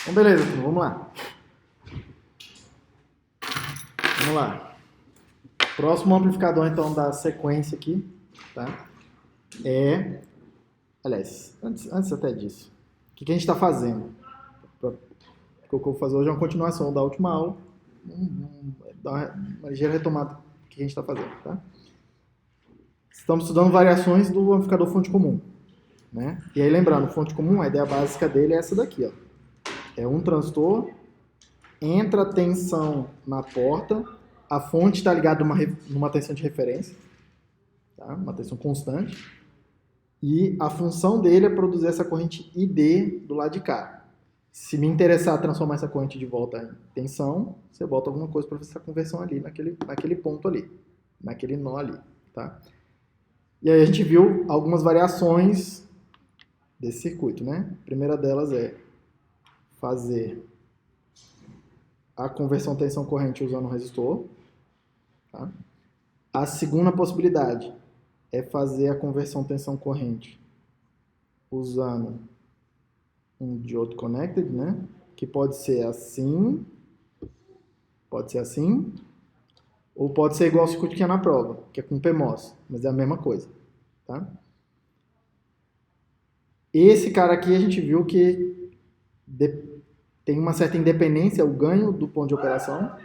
Então, beleza, turma, vamos lá. Vamos lá. Próximo amplificador, então, da sequência aqui, tá? Aliás, antes até disso, o que a gente está fazendo? O que eu vou fazer hoje é uma continuação da última aula, dar uma ligeira retomada do que a gente está fazendo, tá? Estamos estudando variações do amplificador fonte comum, né? E aí, lembrando, fonte comum, a ideia básica dele é essa daqui, ó. É um transistor, entra a tensão na porta, a fonte está ligada numa tensão de referência, tá? Uma tensão constante, e a função dele é produzir essa corrente ID do lado de cá. Se me interessar transformar essa corrente de volta em tensão, você bota alguma coisa para fazer essa conversão ali, naquele ponto ali, naquele nó ali, tá? E aí a gente viu algumas variações desse circuito, né? A primeira delas é fazer a conversão tensão-corrente usando um resistor. Tá? A segunda possibilidade é fazer a conversão tensão-corrente usando um diode connected, né? Que pode ser assim, ou pode ser igual ao circuito que tinha na prova, que é com PMOS, mas é a mesma coisa. Tá? Esse cara aqui a gente viu que tem uma certa independência, o ganho do ponto de operação,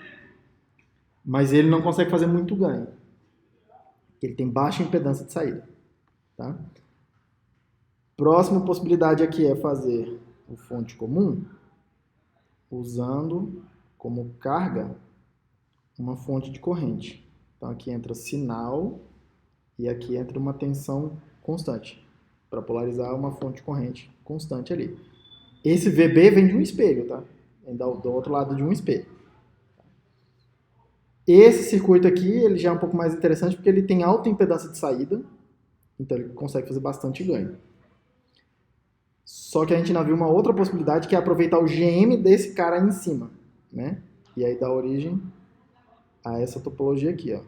mas ele não consegue fazer muito ganho. Ele tem baixa impedância de saída. Tá? Próxima possibilidade aqui é fazer o fonte comum usando como carga uma fonte de corrente. Então aqui entra sinal e aqui entra uma tensão constante para polarizar uma fonte de corrente constante ali. Esse VB vem de um espelho, tá? Vem do outro lado de um espelho. Esse circuito aqui, ele já é um pouco mais interessante porque ele tem alta impedância de saída, então ele consegue fazer bastante ganho. Só que a gente ainda viu uma outra possibilidade que é aproveitar o GM desse cara aí em cima, né? E aí dá origem a essa topologia aqui, ó.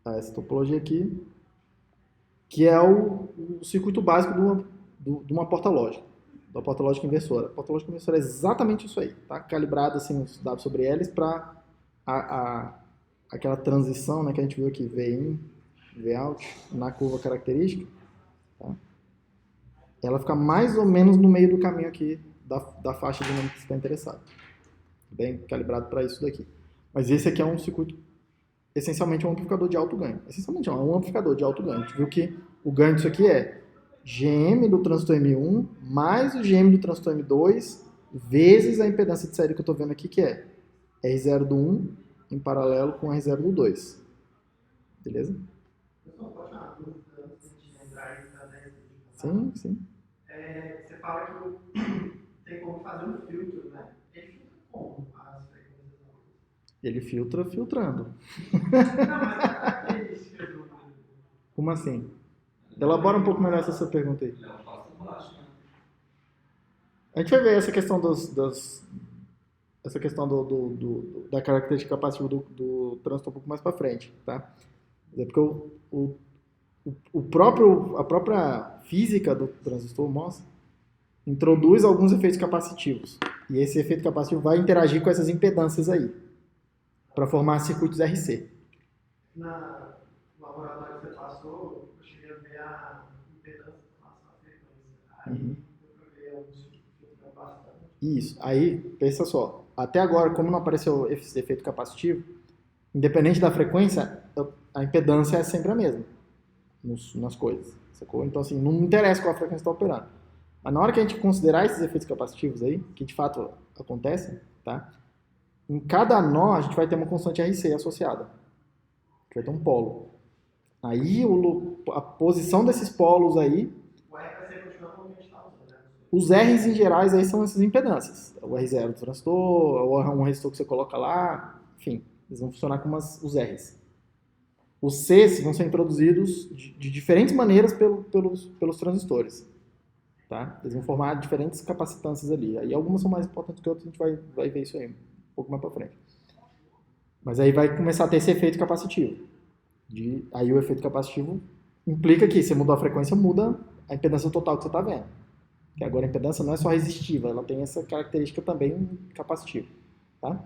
A essa topologia aqui, que é o circuito básico de uma porta lógica, da porta lógica inversora. A porta lógica inversora é exatamente isso aí, tá? Calibrado assim os dados sobre eles para aquela transição, né, que a gente viu aqui, V-in, V-out, na curva característica, tá? Ela fica mais ou menos no meio do caminho aqui da faixa dinâmica que você está interessado. Bem calibrado para isso daqui. Mas esse aqui é um circuito, essencialmente um amplificador de alto ganho. Essencialmente não, é um amplificador de alto ganho. A gente viu que o ganho disso aqui é GM do transistor M1 mais o GM do transistor M2 vezes a impedância de saída que eu estou vendo aqui, que é R0 do 1 em paralelo com R0 do 2. Beleza? Sim, sim. Você fala que tem como fazer um filtro, né? Ele filtra como as frequências altas? Ele filtra filtrando. Não, mas a característica do... Como assim? Elabora um pouco melhor essa sua pergunta aí. A gente vai ver essa questão essa questão da característica capacitiva do trânsito um pouco mais para frente, tá? É porque a própria física do transistor MOS introduz alguns efeitos capacitivos. E esse efeito capacitivo vai interagir com essas impedâncias aí, para formar circuitos RC. No laboratório que você passou, eu cheguei a ver a impedância com relação à frequência. Aí eu vi alguns filtros bastante. Isso. Aí, pensa só. Até agora, como não apareceu esse efeito capacitivo, independente da frequência, a impedância é sempre a mesma nas coisas. Sacou? Então, assim, não interessa qual a frequência está operando. Mas na hora que a gente considerar esses efeitos capacitivos aí, que de fato acontecem, tá? Em cada nó a gente vai ter uma constante RC associada. A gente vai ter um polo. Aí a posição desses polos aí, O R vai ser continuar como a gente está usando, né? os R's em gerais aí são essas impedâncias. O R0 do transistor, um resistor que você coloca lá, enfim, eles vão funcionar como os R's. Os Cs vão ser introduzidos de diferentes maneiras pelos transistores. Tá? Eles vão formar diferentes capacitâncias ali. Aí algumas são mais importantes que outras, a gente vai ver isso aí um pouco mais para frente. Mas aí vai começar a ter esse efeito capacitivo. Aí o efeito capacitivo implica que se mudar a frequência, muda a impedância total que você está vendo. Que agora a impedância não é só resistiva, ela tem essa característica também capacitiva. Tá?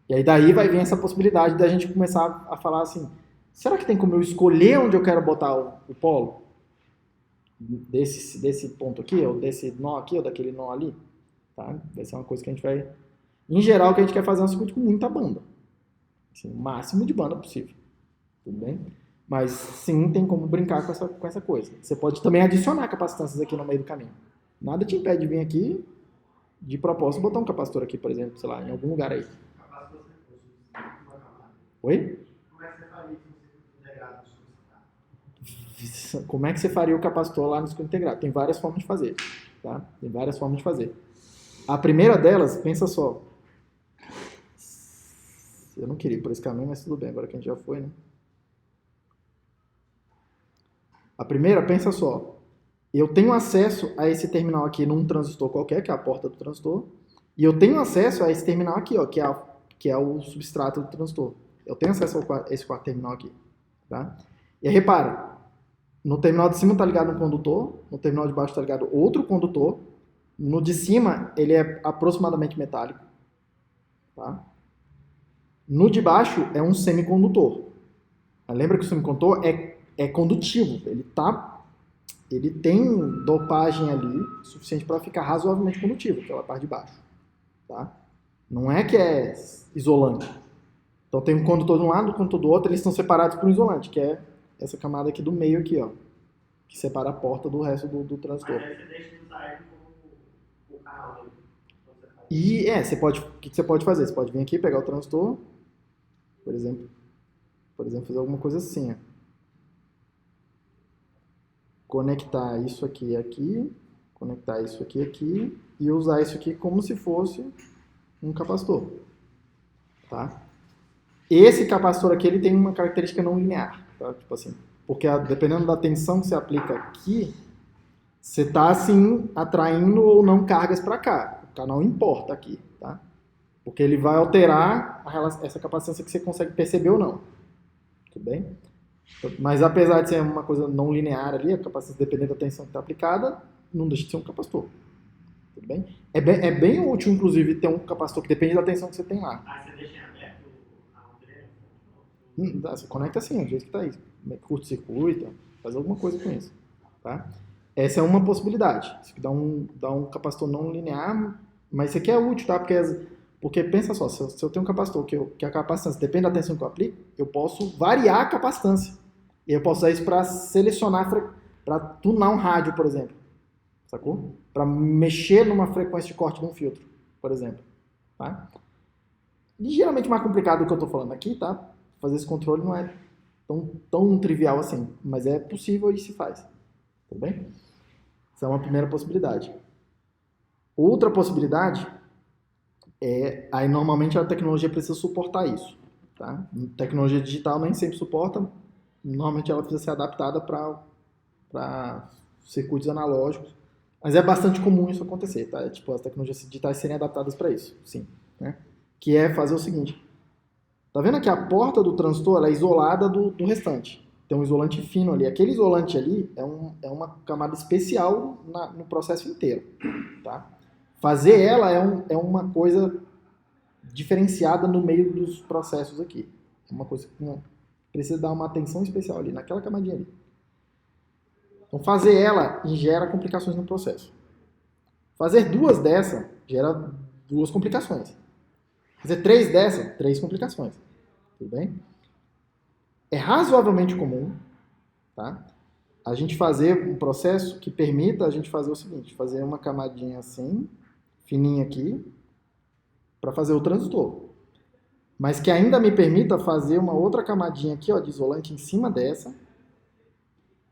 E aí daí vai vir essa possibilidade da gente começar a falar assim, será que tem como eu escolher onde eu quero botar o polo? Desse ponto aqui, ou desse nó aqui, ou daquele nó ali? Tá? Vai ser uma coisa que a gente vai... Em geral, o que a gente quer fazer é um circuito com muita banda. Assim, o máximo de banda possível. Tudo bem? Mas sim, tem como brincar com essa coisa. Você pode também adicionar capacitâncias aqui no meio do caminho. Nada te impede de vir aqui, de propósito, botar um capacitor aqui, por exemplo, sei lá, em algum lugar aí. Oi? Como é que você faria isso no circuito integrado? Como é que você faria o capacitor lá no circuito integrado? Tem várias formas de fazer. Tá? Tem várias formas de fazer. A primeira delas, pensa só. Eu não queria ir por esse caminho, mas tudo bem, agora que a gente já foi, né? A primeira, pensa só. Eu tenho acesso a esse terminal aqui num transistor qualquer, que é a porta do transistor, e eu tenho acesso a esse terminal aqui, ó, que é o substrato do transistor. Eu tenho acesso a esse quarto terminal aqui. Tá? E aí, repara, no terminal de cima está ligado um condutor, no terminal de baixo está ligado outro condutor, no de cima ele é aproximadamente metálico. Tá? No de baixo é um semicondutor. Lembra que o semicondutor é condutivo, ele tem dopagem ali suficiente para ficar razoavelmente condutivo, aquela parte de baixo. Tá? Não é que é isolante. Então tem um condutor de um lado, um condutor do outro, eles estão separados por um isolante, que é essa camada aqui do meio aqui, ó, que separa a porta do resto do transistor. Mas aí você deixa de usar ele como o canal dele. E o que você pode fazer? Você pode vir aqui, pegar o transistor, por exemplo, fazer alguma coisa assim, ó. Conectar isso aqui aqui, conectar isso aqui aqui e usar isso aqui como se fosse um capacitor. Tá? Esse capacitor aqui ele tem uma característica não linear, tá? Tipo assim, porque dependendo da tensão que você aplica aqui, você está assim atraindo ou não cargas para cá. O canal importa aqui, tá? Porque ele vai alterar essa capacitância que você consegue perceber ou não. Tudo bem? Mas apesar de ser uma coisa não linear ali, a capacitância dependendo da tensão que está aplicada, não deixa de ser um capacitor. Tudo bem? É bem útil, inclusive, ter um capacitor que depende da tensão que você tem lá. Ah, você deixa em aberto a antena? Você conecta assim, do jeito que está aí. Curto-circuito, faz alguma coisa com isso. Tá? Essa é uma possibilidade. Isso aqui dá um capacitor não linear, mas isso aqui é útil, tá? Porque pensa só, se eu tenho um capacitor que a capacitância depende da tensão que eu aplico, eu posso variar a capacitância. E eu posso usar isso para selecionar, para tunar um rádio, por exemplo. Sacou? Para mexer numa frequência de corte de um filtro, por exemplo. Tá? Ligeiramente mais complicado do que eu estou falando aqui, tá? Fazer esse controle não é tão trivial assim, mas é possível e se faz. Tudo bem? Essa é uma primeira possibilidade. Outra possibilidade aí normalmente a tecnologia precisa suportar isso. Tá? Tecnologia digital nem sempre suporta, normalmente ela precisa ser adaptada para circuitos analógicos, mas é bastante comum isso acontecer, tá? Tipo, as tecnologias digitais serem adaptadas para isso, sim. Né? Que é fazer o seguinte, tá vendo que a porta do transistor ela é isolada do restante, tem um isolante fino ali, aquele isolante ali é uma camada especial no processo inteiro, tá? Fazer ela é uma coisa diferenciada no meio dos processos aqui. É uma coisa que precisa dar uma atenção especial ali, naquela camadinha ali. Então, fazer ela gera complicações no processo. Fazer duas dessa gera duas complicações. Fazer três dessa, três complicações. Tudo bem? É razoavelmente comum, tá? A gente fazer um processo que permita a gente fazer o seguinte, fazer uma camadinha assim, fininha aqui, para fazer o transistor. Mas que ainda me permita fazer uma outra camadinha aqui, ó, de isolante em cima dessa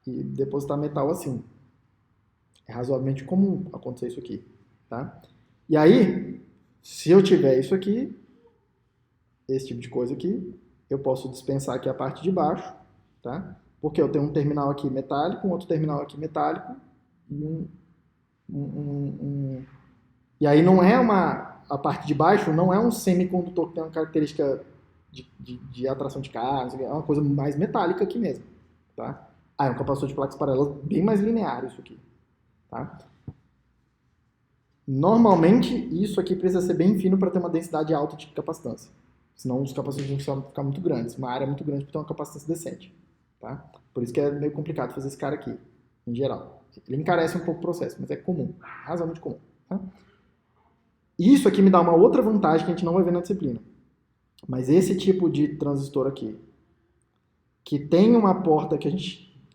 e depositar metal assim. É razoavelmente comum acontecer isso aqui, tá? E aí, se eu tiver isso aqui, esse tipo de coisa aqui, eu posso dispensar aqui a parte de baixo, tá? Porque eu tenho um terminal aqui metálico, um outro terminal aqui metálico e E aí não é a parte de baixo não é um semicondutor que tem uma característica de atração de carga, é uma coisa mais metálica aqui mesmo, tá? É um capacitor de placas paralelas bem mais linear isso aqui, tá? Normalmente, isso aqui precisa ser bem fino para ter uma densidade alta de capacitância. Senão os capacitores vão ficar muito grandes. Uma área muito grande para ter uma capacitância decente. Tá? Por isso que é meio complicado fazer esse cara aqui, em geral. Ele encarece um pouco o processo, mas é comum. Razoavelmente comum. Tá? Isso aqui me dá uma outra vantagem que a gente não vai ver na disciplina. Mas esse tipo de transistor aqui, que tem uma porta que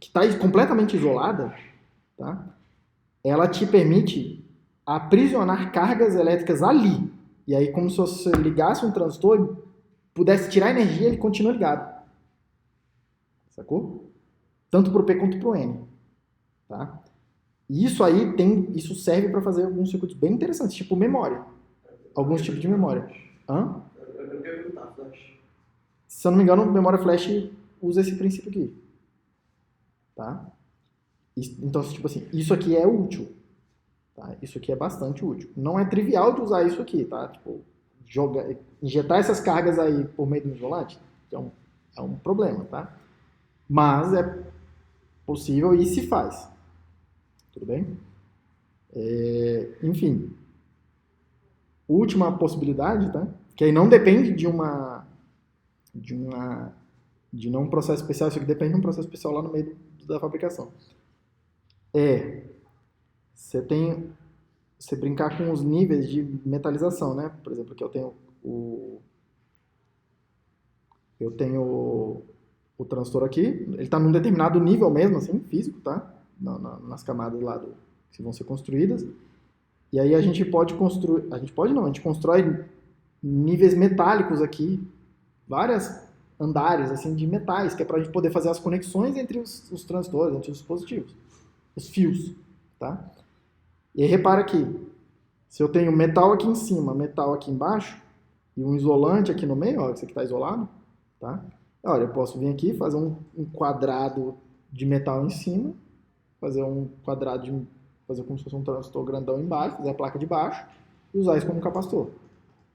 está completamente isolada, tá? Ela te permite aprisionar cargas elétricas ali. E aí, como se você ligasse um transistor e pudesse tirar energia, ele continua ligado. Sacou? Tanto para o P quanto para o N. Tá? E isso aí isso serve para fazer alguns circuitos bem interessantes, tipo memória. Alguns tipos de memória. Hã? Se eu não me engano, memória flash usa esse princípio aqui. Tá? Então, tipo assim, isso aqui é útil. Tá? Isso aqui é bastante útil. Não é trivial de usar isso aqui, tá? Tipo, injetar essas cargas aí por meio do isolante é um problema, tá? Mas é possível e se faz. Tudo bem? Enfim. Última possibilidade, tá? Que aí não depende de um processo especial, isso aqui depende de um processo especial lá no meio da fabricação. Você brincar com os níveis de metalização, né? Por exemplo, aqui eu tenho o transistor aqui, ele está num determinado nível mesmo, assim, físico, tá? Nas camadas lá que vão ser construídas. E aí a gente pode construir, a gente constrói níveis metálicos aqui, vários andares, assim, de metais, que é para a gente poder fazer as conexões entre os transistores, entre os dispositivos, os fios, tá? E aí repara aqui, se eu tenho metal aqui em cima, metal aqui embaixo, e um isolante aqui no meio, ó, esse aqui está isolado, tá? Olha, eu posso vir aqui, fazer um quadrado de metal em cima, fazer um quadrado fazer como se fosse um transistor grandão embaixo, fazer a placa de baixo, e usar isso como capacitor,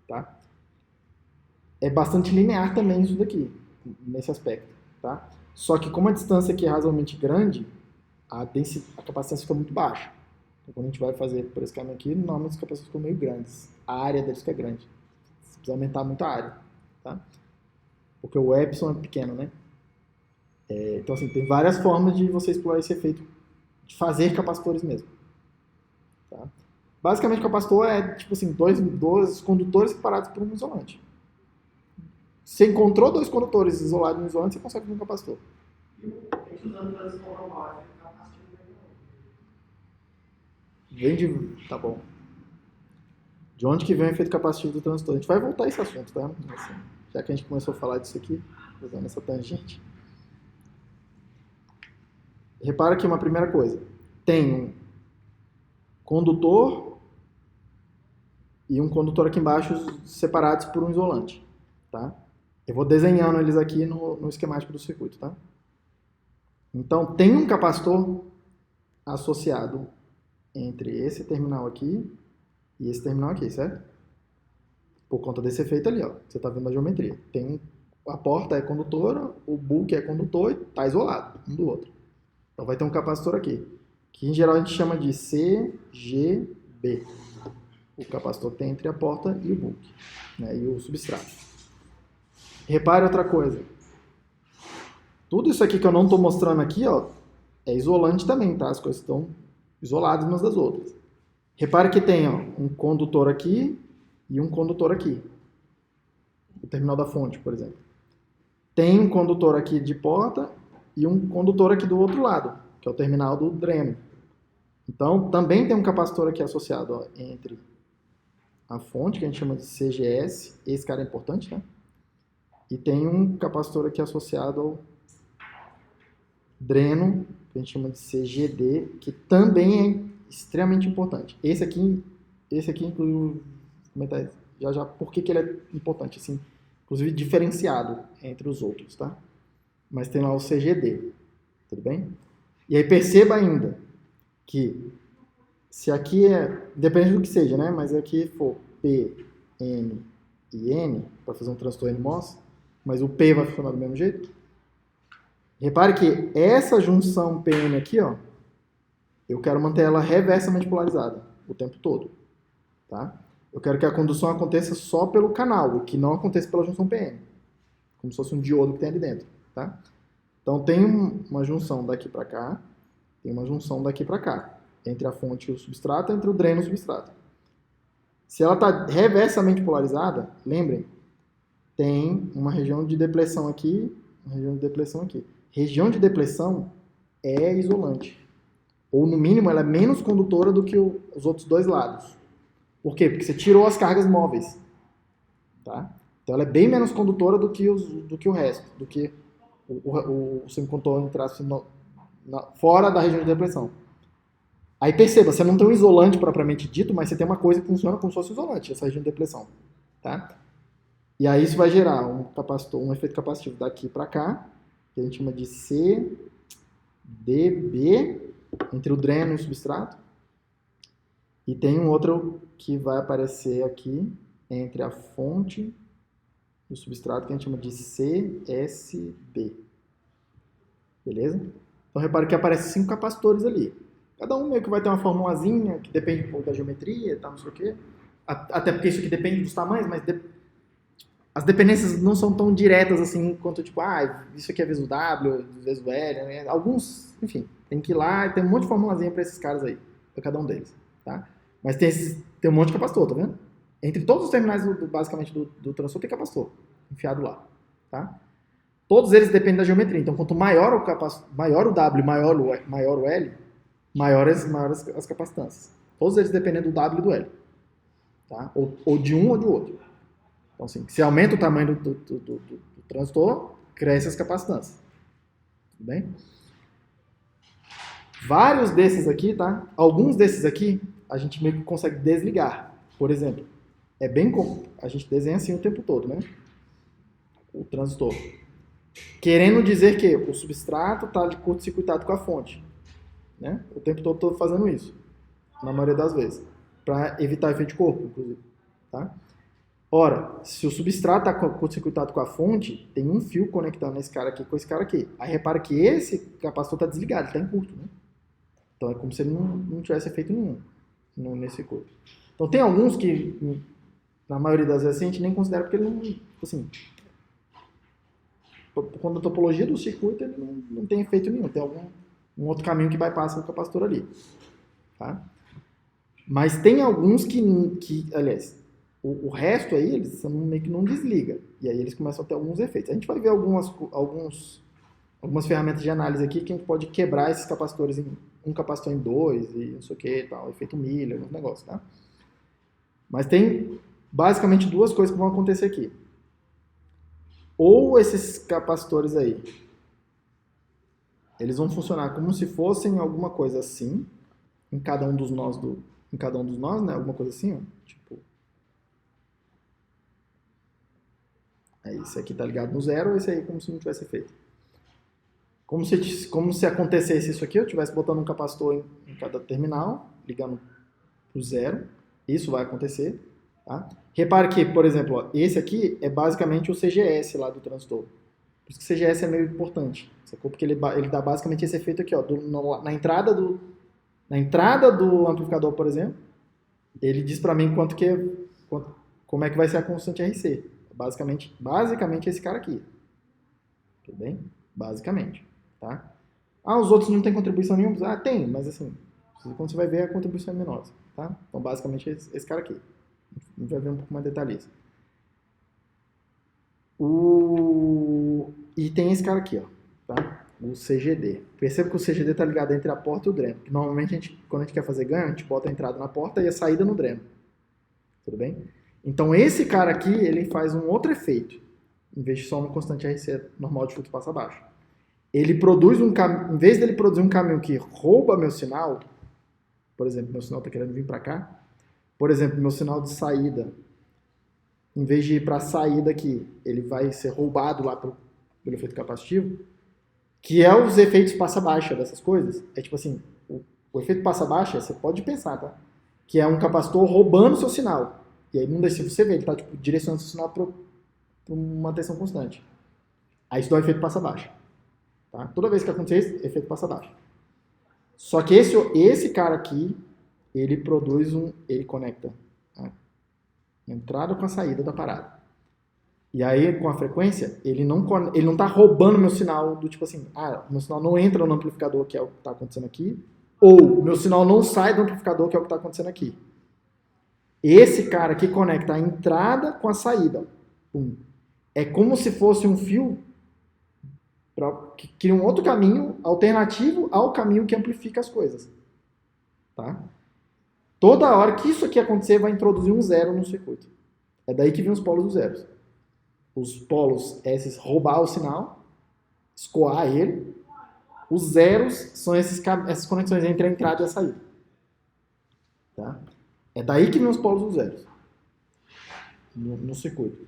tá? É bastante linear também isso daqui, nesse aspecto, tá? Só que como a distância aqui é razoavelmente grande, a capacitância fica muito baixa. Então, quando a gente vai fazer por esse caminho aqui, normalmente os capacitores ficam meio grandes. A área deles fica grande. Você precisa aumentar muito a área, tá? Porque o epsilon é pequeno, né? Então, assim, tem várias formas de você explorar esse efeito de fazer capacitores mesmo. Tá? Basicamente, o capacitor é, tipo assim, dois condutores separados por um isolante. Você encontrou dois condutores isolados no isolante, você consegue fazer um capacitor. E a gente usando transistor normal, capacitor Tá bom. De onde que vem o efeito capacitivo do transistor? A gente vai voltar a esse assunto, tá? Assim, já que a gente começou a falar disso aqui, usando essa tangente. Repara aqui uma primeira coisa. Tem um condutor e um condutor aqui embaixo separados por um isolante, tá? Eu vou desenhando eles aqui no esquemático do circuito, tá? Então, tem um capacitor associado entre esse terminal aqui e esse terminal aqui, certo? Por conta desse efeito ali, ó. Você está vendo na geometria. A porta é condutora, o book é condutor e está isolado um do outro. Então vai ter um capacitor aqui, que em geral a gente chama de CGB. O capacitor que tem entre a porta e o book, né, e o substrato. Repare outra coisa. Tudo isso aqui que eu não estou mostrando aqui, ó, é isolante também, tá? As coisas estão isoladas umas das outras. Repare que tem, ó, um condutor aqui e um condutor aqui. O terminal da fonte, por exemplo. Tem um condutor aqui de porta e um condutor aqui do outro lado, que é o terminal do dreno. Então, também tem um capacitor aqui associado, ó, entre a fonte, que a gente chama de CGS, esse cara é importante, né? E tem um capacitor aqui associado ao dreno, que a gente chama de CGD, que também é extremamente importante. Esse aqui inclusive, vou comentar já por que ele é importante, assim, inclusive diferenciado entre os outros, tá? Mas tem lá o CGD, tudo bem? E aí perceba ainda que se aqui depende do que seja, né? Mas aqui for P, N e N, para fazer um transistor NMOS, mas o P vai funcionar do mesmo jeito. Repare que essa junção PN aqui, ó, eu quero manter ela reversamente polarizada o tempo todo, tá? Eu quero que a condução aconteça só pelo canal, e que não aconteça pela junção PN, como se fosse um diodo que tem ali dentro, tá? Então tem uma junção daqui para cá, tem uma junção daqui para cá, entre a fonte e o substrato, entre o dreno e o substrato. Se ela está reversamente polarizada, lembrem, tem uma região de depressão aqui, uma região de depressão aqui. Região de depressão é isolante. Ou, no mínimo, ela é menos condutora do que os outros dois lados. Por quê? Porque você tirou as cargas móveis. Tá? Então, ela é bem menos condutora do que o resto, do que o semicondutor entrasse fora da região de depressão. Aí perceba, você não tem um isolante propriamente dito, mas você tem uma coisa que funciona como se fosse isolante, essa região de depressão. Tá? E aí isso vai gerar um efeito capacitivo daqui para cá, que a gente chama de CDB, entre o dreno e o substrato. E tem um outro que vai aparecer aqui, entre a fonte e o substrato, que a gente chama de CSB. Beleza? Então repare que aparecem 5 capacitores ali. Cada um meio que vai ter uma formulazinha, que depende um pouco da geometria e tal, não sei o quê. Até porque isso aqui depende dos tamanhos, mas as dependências não são tão diretas assim quanto, tipo, isso aqui é vezes o W, vezes o L, né? Alguns, enfim, tem que ir lá e tem um monte de formulazinha para esses caras aí, para cada um deles, tá? Mas tem um monte de capacitor, tá vendo? Entre todos os terminais, basicamente, do transistor tem capacitor enfiado lá, tá? Todos eles dependem da geometria, então quanto maior o W, maior o L, maiores as capacitâncias. Todos eles dependem do W e do L, tá? Ou de um ou de outro. Então, assim, se aumenta o tamanho do transistor, cresce as capacitâncias. Tudo bem? Vários desses aqui, tá? Alguns desses aqui, a gente meio que consegue desligar. Por exemplo, é bem comum. A gente desenha assim o tempo todo, né? O transistor. Querendo dizer que o substrato está curto-circuitado com a fonte. Né? O tempo todo estou fazendo isso. Na maioria das vezes. Para evitar efeito de corpo, inclusive. Tá? Ora, se o substrato está curto-circuitado com a fonte, tem um fio conectando esse cara aqui com esse cara aqui. Aí repara que esse capacitor está desligado, está em curto. Né? Então é como se ele não tivesse efeito nenhum nesse curto. Então tem alguns que, na maioria das vezes, a gente nem considera porque ele não. Assim, quando a topologia do circuito ele não tem efeito nenhum. Tem um outro caminho que bypassa o capacitor ali. Tá? Mas tem alguns que aliás, o resto aí, eles meio que não desliga. E aí eles começam a ter alguns efeitos. A gente vai ver algumas ferramentas de análise aqui que a gente pode quebrar esses capacitores um capacitor em 2 e não sei o que, tal, efeito Miller, uns negócios, tá? Mas tem basicamente duas coisas que vão acontecer aqui. Ou esses capacitores aí, eles vão funcionar como se fossem alguma coisa assim, em cada um dos nós, né? Alguma coisa assim, ó. Tipo, esse aqui tá ligado no zero, esse aí como se não tivesse efeito. Como se acontecesse isso aqui, eu estivesse botando um capacitor em cada terminal, ligando pro zero. Isso vai acontecer. Tá? Repare que, por exemplo, ó, esse aqui é basicamente o CGS lá do transistor. Por isso que o CGS é meio importante. Sacou? Porque ele dá basicamente esse efeito aqui, ó, na entrada do amplificador, por exemplo, ele diz para mim como é que vai ser a constante RC. Basicamente esse cara aqui. Tudo bem? Basicamente. Tá? Os outros não tem contribuição nenhuma? Tem, mas assim, quando você vai ver, a contribuição é menor. Tá? Então, basicamente, esse cara aqui. A gente vai ver um pouco mais detalhista. E tem esse cara aqui, ó, tá? O CGD. Perceba que o CGD está ligado entre a porta e o dreno. Normalmente, quando a gente quer fazer ganho, a gente bota a entrada na porta e a saída no dreno. Tudo bem? Então, esse cara aqui, ele faz um outro efeito. Em vez de só uma constante RC normal de fluxo passa abaixo. Ele produz em vez dele produzir um caminho que rouba meu sinal, por exemplo, meu sinal está querendo vir para cá, por exemplo, meu sinal de saída, em vez de ir para a saída aqui, ele vai ser roubado lá pelo efeito capacitivo, que é os efeitos passa-baixa dessas coisas. É tipo assim, o efeito passa-baixa, você pode pensar, tá? Que é um capacitor roubando o seu sinal. E aí não deixa você ver, ele está tipo, direcionando o seu sinal para uma tensão constante. Aí isso dá o efeito passa-baixa. Tá? Toda vez que acontecer isso, efeito passa baixo. Só que esse cara aqui, ele ele conecta a entrada com a saída da parada. E aí, com a frequência, ele não tá roubando meu sinal do tipo assim, meu sinal não entra no amplificador, que é o que está acontecendo aqui, ou meu sinal não sai do amplificador, que é o que está acontecendo aqui. Esse cara aqui conecta a entrada com a saída. Pum. É como se fosse um fio que cria um outro caminho alternativo ao caminho que amplifica as coisas. Tá? Toda hora que isso aqui acontecer, vai introduzir um zero no circuito. É daí que vem os polos dos zeros. Os polos é esses roubar o sinal, escoar ele. Os zeros são essas conexões entre a entrada e a saída. Tá? É daí que vem os polos dos zeros no circuito.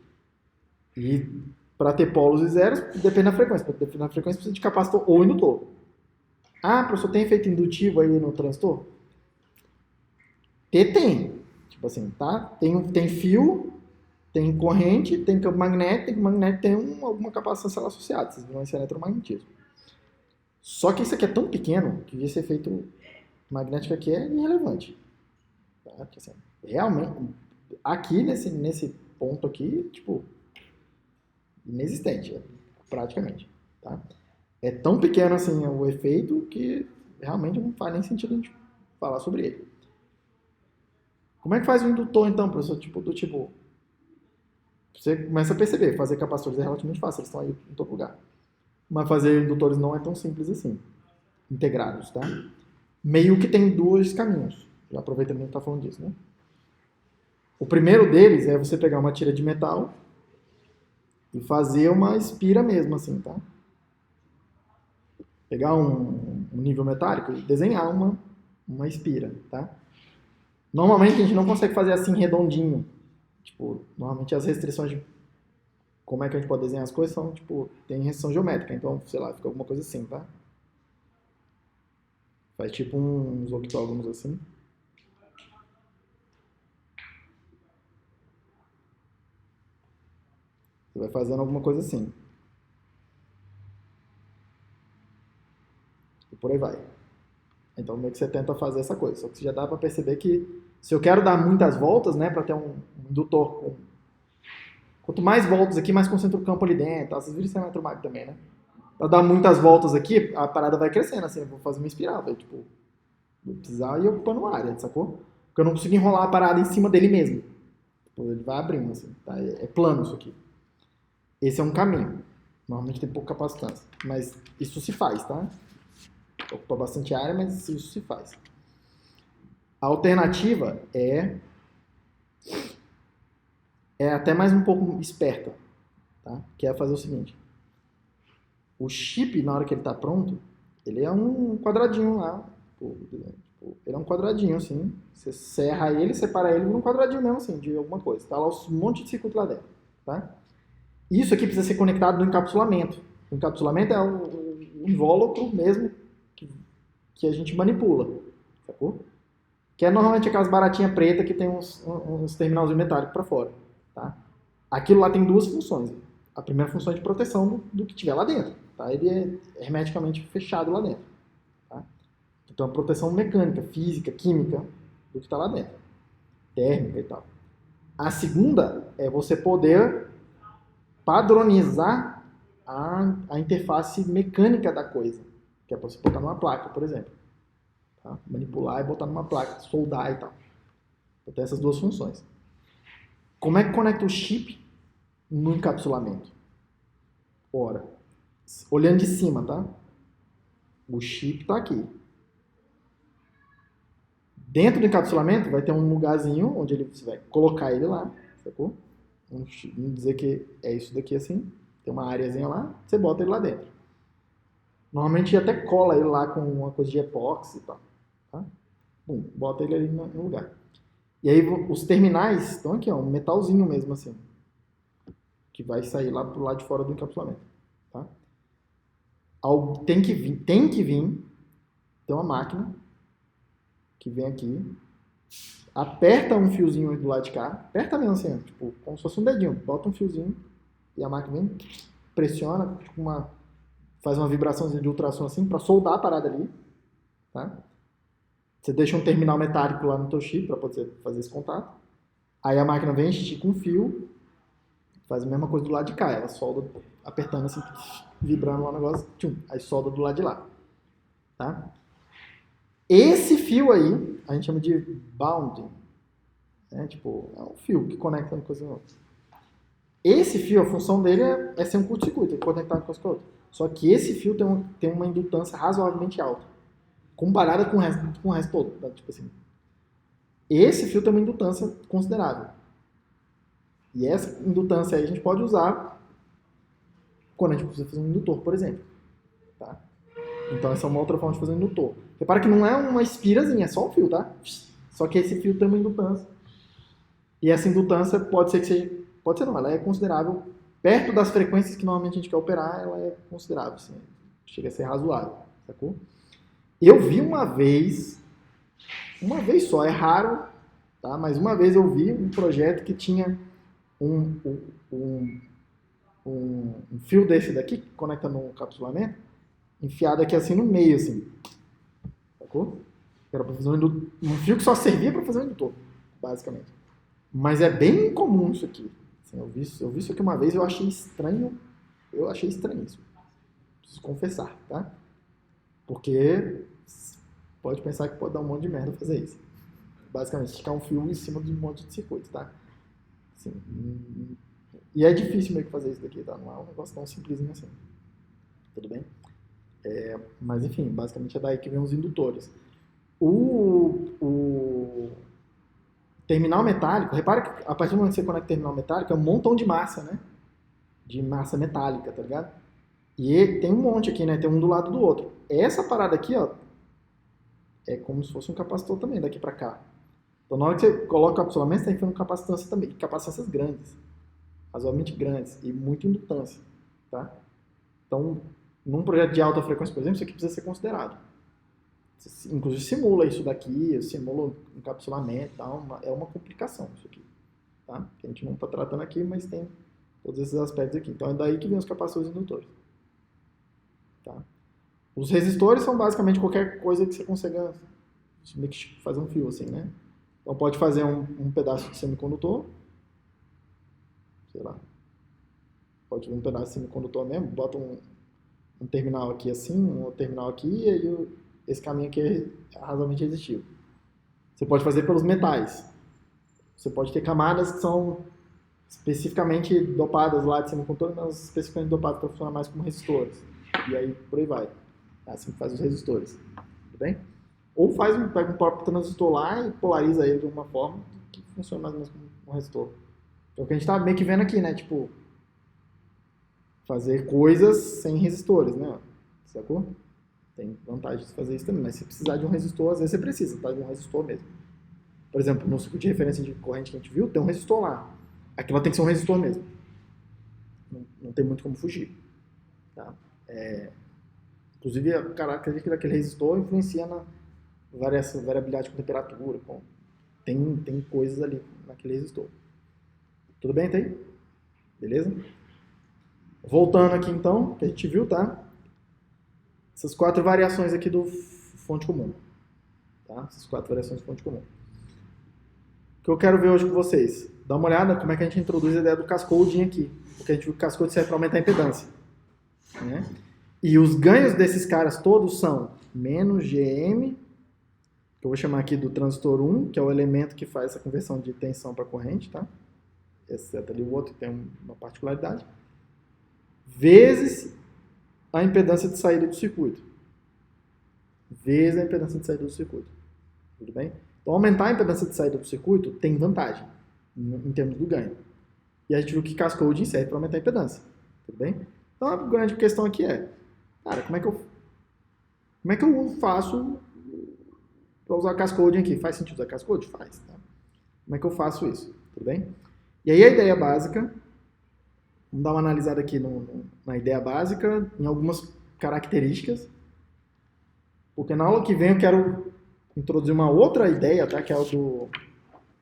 E para ter polos e zeros, depende da frequência. Para depender da frequência, precisa de capacitor ou indutor. Professor, tem efeito indutivo aí no transistor? Tem. Tipo assim, tá? Tem fio, tem corrente, tem campo magnético, tem alguma capacitância associada. Vocês viram esse eletromagnetismo. Só que isso aqui é tão pequeno que esse efeito magnético aqui é irrelevante. Tá? Porque, assim, realmente, aqui nesse ponto aqui, tipo, inexistente, praticamente. Tá? É tão pequeno assim o efeito que realmente não faz nem sentido a gente falar sobre ele. Como é que faz o indutor então, professor? Você começa a perceber, fazer capacitores é relativamente fácil, eles estão aí em todo lugar. Mas fazer indutores não é tão simples assim, integrados, tá? Meio que tem dois caminhos, já aproveitando que a gente está falando disso, né? O primeiro deles é você pegar uma tira de metal e fazer uma espira mesmo, assim, tá? Pegar um nível metálico e desenhar uma espira, tá? Normalmente a gente não consegue fazer assim redondinho. Tipo, normalmente as restrições de como é que a gente pode desenhar as coisas são, tipo, tem restrição geométrica, então, sei lá, fica alguma coisa assim, tá? Faz tipo uns octógonos assim. Você vai fazendo alguma coisa assim. E por aí vai. Então, meio que você tenta fazer essa coisa. Só que você já dá para perceber que se eu quero dar muitas voltas, né, para ter um indutor com... Quanto mais voltas aqui, mais concentra o campo ali dentro. Tá? Vocês viram isso no eletromagnético também, né? Para dar muitas voltas aqui, a parada vai crescendo, assim. Eu vou fazer uma espiral, vai, tipo... Vou precisar ir ocupando área, sacou? Porque eu não consigo enrolar a parada em cima dele mesmo. Tipo, ele vai abrindo, assim. Tá? É plano isso aqui. Esse é um caminho. Normalmente tem pouca capacitância. Mas isso se faz, tá? Ocupa bastante área, mas isso se faz. A alternativa é até mais um pouco esperta, tá? Que é fazer o seguinte. O chip, na hora que ele está pronto, ele é um quadradinho lá. Ele é um quadradinho, assim. Você serra ele, separa ele num quadradinho mesmo, assim, de alguma coisa. Tá lá um monte de circuito lá dentro, tá? Isso aqui precisa ser conectado no encapsulamento. O encapsulamento é o invólucro mesmo que a gente manipula, sacou? Que é normalmente aquelas baratinhas pretas que tem uns terminalzinhos metálicos para fora, tá? Aquilo lá tem duas funções. A primeira função é de proteção do que tiver lá dentro, tá? Ele é hermeticamente fechado lá dentro, tá? Então, a proteção mecânica, física, química do que está lá dentro, térmica e tal. A segunda é você poder padronizar a interface mecânica da coisa, que é para você botar numa placa, por exemplo. Tá? Manipular e botar numa placa, soldar e tal. Então, tem essas duas funções. Como é que conecta o chip no encapsulamento? Ora, olhando de cima, tá? O chip está aqui. Dentro do encapsulamento vai ter um lugarzinho onde você vai colocar ele lá, sacou? Vamos dizer que é isso daqui assim. Tem uma areazinha lá, você bota ele lá dentro. Normalmente até cola ele lá com uma coisa de epóxi e tal. Tá? Bota ele ali no lugar. E aí os terminais estão aqui, ó, um metalzinho mesmo assim. Que vai sair lá pro lado de fora do encapsulamento. Tá? Tem que vir, tem uma máquina que vem aqui, aperta um fiozinho do lado de cá, aperta mesmo assim, tipo, como se fosse um dedinho, bota um fiozinho e a máquina vem, pressiona, tipo faz uma vibraçãozinha de ultrassom assim para soldar a parada ali, tá? Você deixa um terminal metálico lá no teu chip para poder fazer esse contato. Aí a máquina vem, estica um fio, faz a mesma coisa do lado de cá. Ela solda apertando assim, vibrando lá o negócio, tchum, aí solda do lado de lá, tá? Esse fio aí, a gente chama de bounding, né? Tipo, é um fio que conecta uma coisa com a outra. Esse fio, a função dele é ser um curto-circuito, ele conectar uma coisa com a outra. Só que esse fio tem uma indutância razoavelmente alta, comparada com o resto todo. Tá? Tipo assim, esse fio tem uma indutância considerável. E essa indutância aí a gente pode usar quando a gente precisa fazer um indutor, por exemplo. Tá? Então essa é uma outra forma de fazer um indutor. Repara que não é uma espirazinha, é só um fio, tá? Só que esse fio tem uma indutância. E essa indutância pode ser que seja... Pode ser não, ela é considerável. Perto das frequências que normalmente a gente quer operar, ela é considerável. Assim, chega a ser razoável, sacou? Eu vi uma vez só, é raro, tá? Mas uma vez eu vi um projeto que tinha um fio desse daqui, que conecta no capsulamento, enfiado aqui assim no meio, assim. Sacou? Era pra fazer um fio que só servia para fazer um indutor, basicamente. Mas é bem incomum isso aqui. Assim, eu vi isso aqui uma vez e eu achei estranho. Eu achei estranho isso. Preciso confessar, tá? Porque pode pensar que pode dar um monte de merda fazer isso. Basicamente, esticar um fio em cima de um monte de circuito, tá? Assim, e é difícil meio que fazer isso daqui, tá? Não é um negócio tão simplesinho assim. Tudo bem? Mas enfim, basicamente é daí que vem os indutores. O terminal metálico, repara que a partir do momento que você conecta o terminal metálico, é um montão de massa, né? De massa metálica, tá ligado? E tem um monte aqui, né? Tem um do lado do outro. Essa parada aqui, ó, é como se fosse um capacitor também, daqui pra cá. Então, na hora que você coloca o capsulamento, você tem que fazer uma capacitância também. Capacitâncias grandes, razoavelmente grandes, e muita indutância, tá? Então, num projeto de alta frequência, por exemplo, isso aqui precisa ser considerado. Você, inclusive, simula isso daqui, simula um encapsulamento e tal, é uma complicação isso aqui, tá? Que a gente não está tratando aqui, mas tem todos esses aspectos aqui. Então, é daí que vem os capacitores indutores. Tá? Os resistores são basicamente qualquer coisa que você consiga fazer um fio assim, né? Então pode fazer um pedaço de semicondutor, sei lá, pode fazer um pedaço de semicondutor mesmo, bota um terminal aqui assim, um outro terminal aqui, e aí esse caminho aqui é razoavelmente resistível. Você pode fazer pelos metais. Você pode ter camadas que são especificamente dopadas lá de semicondutor, mas especificamente dopadas para funcionar mais como resistores. E aí, por aí vai. É assim que faz os resistores. Tudo bem? Ou pega um próprio transistor lá e polariza ele de uma forma que funciona mais ou menos como um resistor. É o que a gente está meio que vendo aqui, né? Tipo, fazer coisas sem resistores, né? Sacou? Tem vantagem de fazer isso também. Mas se precisar de um resistor, às vezes você precisa, tá? De um resistor mesmo. Por exemplo, no circuito de referência de corrente que a gente viu, tem um resistor lá. Aquilo tem que ser um resistor mesmo. Não tem muito como fugir. Tá? Inclusive, a característica daquele resistor influencia na variabilidade com temperatura. Tem coisas ali naquele resistor. Tudo bem, tá aí? Beleza? Voltando aqui então, que a gente viu, tá? Essas 4 variações aqui do fonte comum. Tá? Essas 4 variações de fonte comum. O que eu quero ver hoje com vocês? Dá uma olhada como é que a gente introduz a ideia do cascoding aqui. Porque a gente viu que o cascode serve para aumentar a impedância. Né? E os ganhos desses caras todos são menos GM, que eu vou chamar aqui do transistor 1, que é o elemento que faz essa conversão de tensão para corrente, tá? Exceto ali o outro que tem uma particularidade, vezes a impedância de saída do circuito. Vezes a impedância de saída do circuito. Tudo bem? Então, aumentar a impedância de saída do circuito tem vantagem em termos do ganho. E a gente viu que cascoding serve para aumentar a impedância. Tudo bem? Então, a grande questão aqui é, cara, como é que eu faço para usar cascoding aqui? Faz sentido usar cascode? Faz. Tá? Como é que eu faço isso? Tudo bem? E aí a ideia básica, vamos dar uma analisada aqui na ideia básica, em algumas características, porque na aula que vem eu quero introduzir uma outra ideia, tá? Que é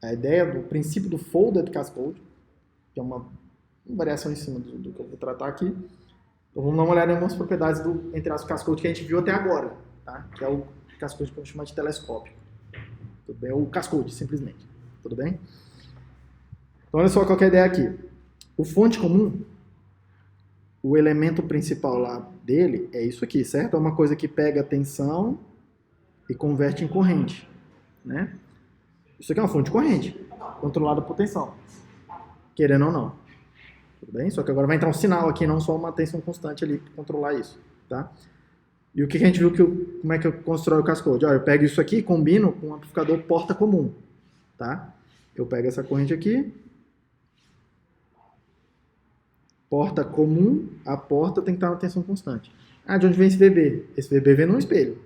a ideia do princípio do folded cascode, que é uma variação em cima do que eu vou tratar aqui. Então vamos dar uma olhada em algumas propriedades do, entre as cascode que a gente viu até agora, tá? Que é o cascode que a gente chama de telescópio. Tudo bem? Ou cascode, simplesmente. Tudo bem? Então olha só qual que é a ideia aqui. O fonte comum, o elemento principal lá dele é isso aqui, certo? É uma coisa que pega a tensão e converte em corrente, né? Isso aqui é uma fonte de corrente, controlada por tensão, querendo ou não. Tudo bem? Só que agora vai entrar um sinal aqui, não só uma tensão constante ali para controlar isso, tá? E o que a gente viu como é que eu constrói o cascode? Ó, eu pego isso aqui e combino com um amplificador porta comum, tá? Eu pego essa corrente aqui, porta comum, a porta tem que estar na tensão constante. Ah, de onde vem esse VB? Esse VB vem no espelho.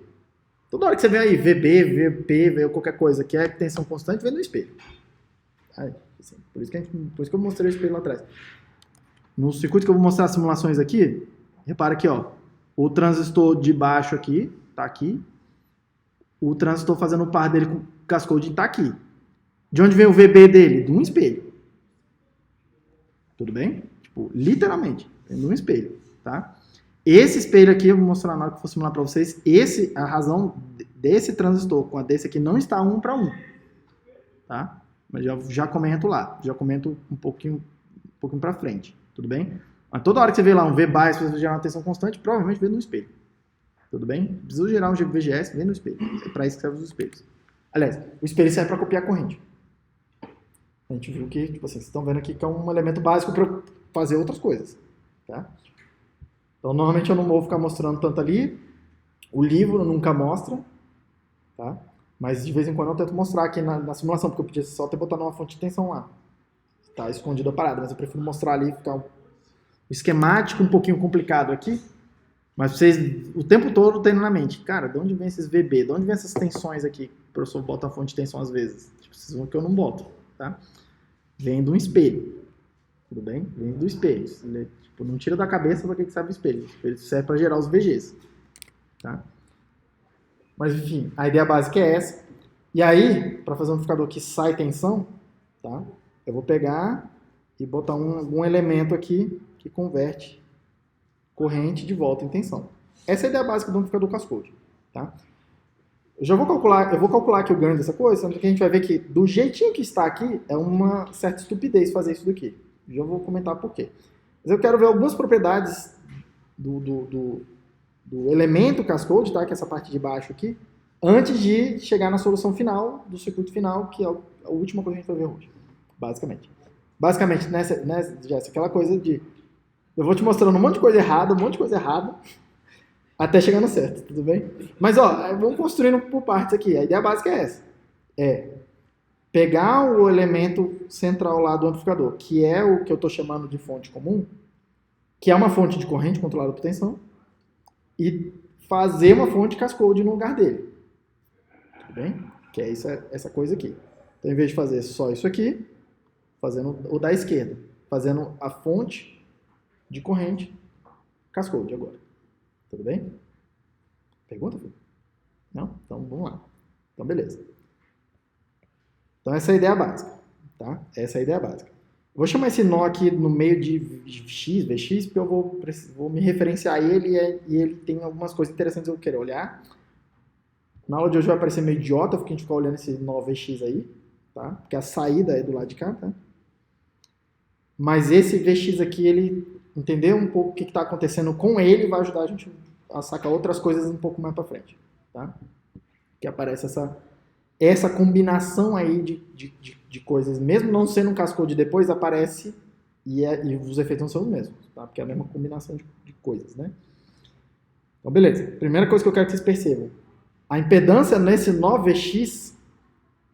Toda hora que você vê aí VB, VP, vê qualquer coisa que é tensão constante, vem no espelho. Assim, por isso que eu mostrei o espelho lá atrás. No circuito que eu vou mostrar as simulações aqui, repara aqui, ó, o transistor de baixo aqui, tá aqui. O transistor fazendo o par dele com o cascode tá aqui. De onde vem o VB dele? De um espelho. Tudo bem? Tipo, literalmente, vem de um espelho, tá? Esse espelho aqui, eu vou mostrar na hora que eu for simular para vocês, a razão desse transistor com a desse aqui não está 1 para 1, tá? Mas já comento lá, já comento um pouquinho para frente, tudo bem? Mas toda hora que você vê lá um V-bias, se você gerar uma tensão constante, provavelmente vem no espelho, tudo bem? Precisa gerar um VGS, vem no espelho, é para isso que servem os espelhos. Aliás, o espelho serve para copiar a corrente. A gente viu que, tipo assim, vocês estão vendo aqui que é um elemento básico para fazer outras coisas, tá? Então, normalmente eu não vou ficar mostrando tanto ali. O livro nunca mostra, tá? Mas de vez em quando eu tento mostrar aqui na simulação, porque eu podia só ter botado uma fonte de tensão lá. Tá escondido a parada, mas eu prefiro mostrar ali, ficar um esquemático um pouquinho complicado aqui. Mas vocês, o tempo todo, tendo na mente, cara, de onde vem esses VB? De onde vem essas tensões aqui? O professor bota a fonte de tensão às vezes. Tipo, vocês vão que eu não boto, tá? Vem de um espelho. Tudo bem? Vem do espelho. Tipo, não tira da cabeça para que serve o espelho. O espelho serve para gerar os VGs. Tá? Mas, enfim, a ideia básica é essa. E aí, para fazer um amplificador que sai tensão, tá? Eu vou pegar e botar algum elemento aqui que converte corrente de volta em tensão. Essa é a ideia básica do amplificador cascode. Tá? Eu vou calcular aqui o ganho dessa coisa, sendo que a gente vai ver que do jeitinho que está aqui, é uma certa estupidez fazer isso daqui. Já vou comentar por quê. Mas eu quero ver algumas propriedades do elemento cascode, tá? Que é essa parte de baixo aqui, antes de chegar na solução final, do circuito final, que é a última coisa que a gente vai ver hoje, basicamente. Basicamente, nessa aquela coisa de... Eu vou te mostrando um monte de coisa errada, até chegar no certo, tudo bem? Mas, ó, vamos construindo por partes aqui. A ideia básica é essa. Pegar o elemento central lá do amplificador, que é o que eu estou chamando de fonte comum, que é uma fonte de corrente controlada por tensão, e fazer uma fonte cascode no lugar dele. Tudo bem? Que é essa coisa aqui. Então, em vez de fazer só isso aqui, fazendo o da esquerda, fazendo a fonte de corrente cascode agora. Tudo bem? Pergunta, filho? Não? Então, vamos lá. Então, beleza. Então, essa é a ideia básica, tá? Essa é a ideia básica. Eu vou chamar esse nó aqui no meio de X, Vx, porque eu vou me referenciar a ele e ele tem algumas coisas interessantes que eu quero olhar. Na aula de hoje vai parecer meio idiota, porque a gente ficar olhando esse nó Vx aí, tá? Porque a saída é do lado de cá, tá? Mas esse Vx aqui, ele entender um pouco o que está acontecendo com ele vai ajudar a gente a sacar outras coisas um pouco mais para frente, tá? Que aparece essa combinação aí de coisas, mesmo não sendo um cascode depois, aparece e os efeitos não são os mesmos, tá? Porque é a mesma combinação de coisas, né? Então, beleza. Primeira coisa que eu quero que vocês percebam. A impedância nesse nó Vx,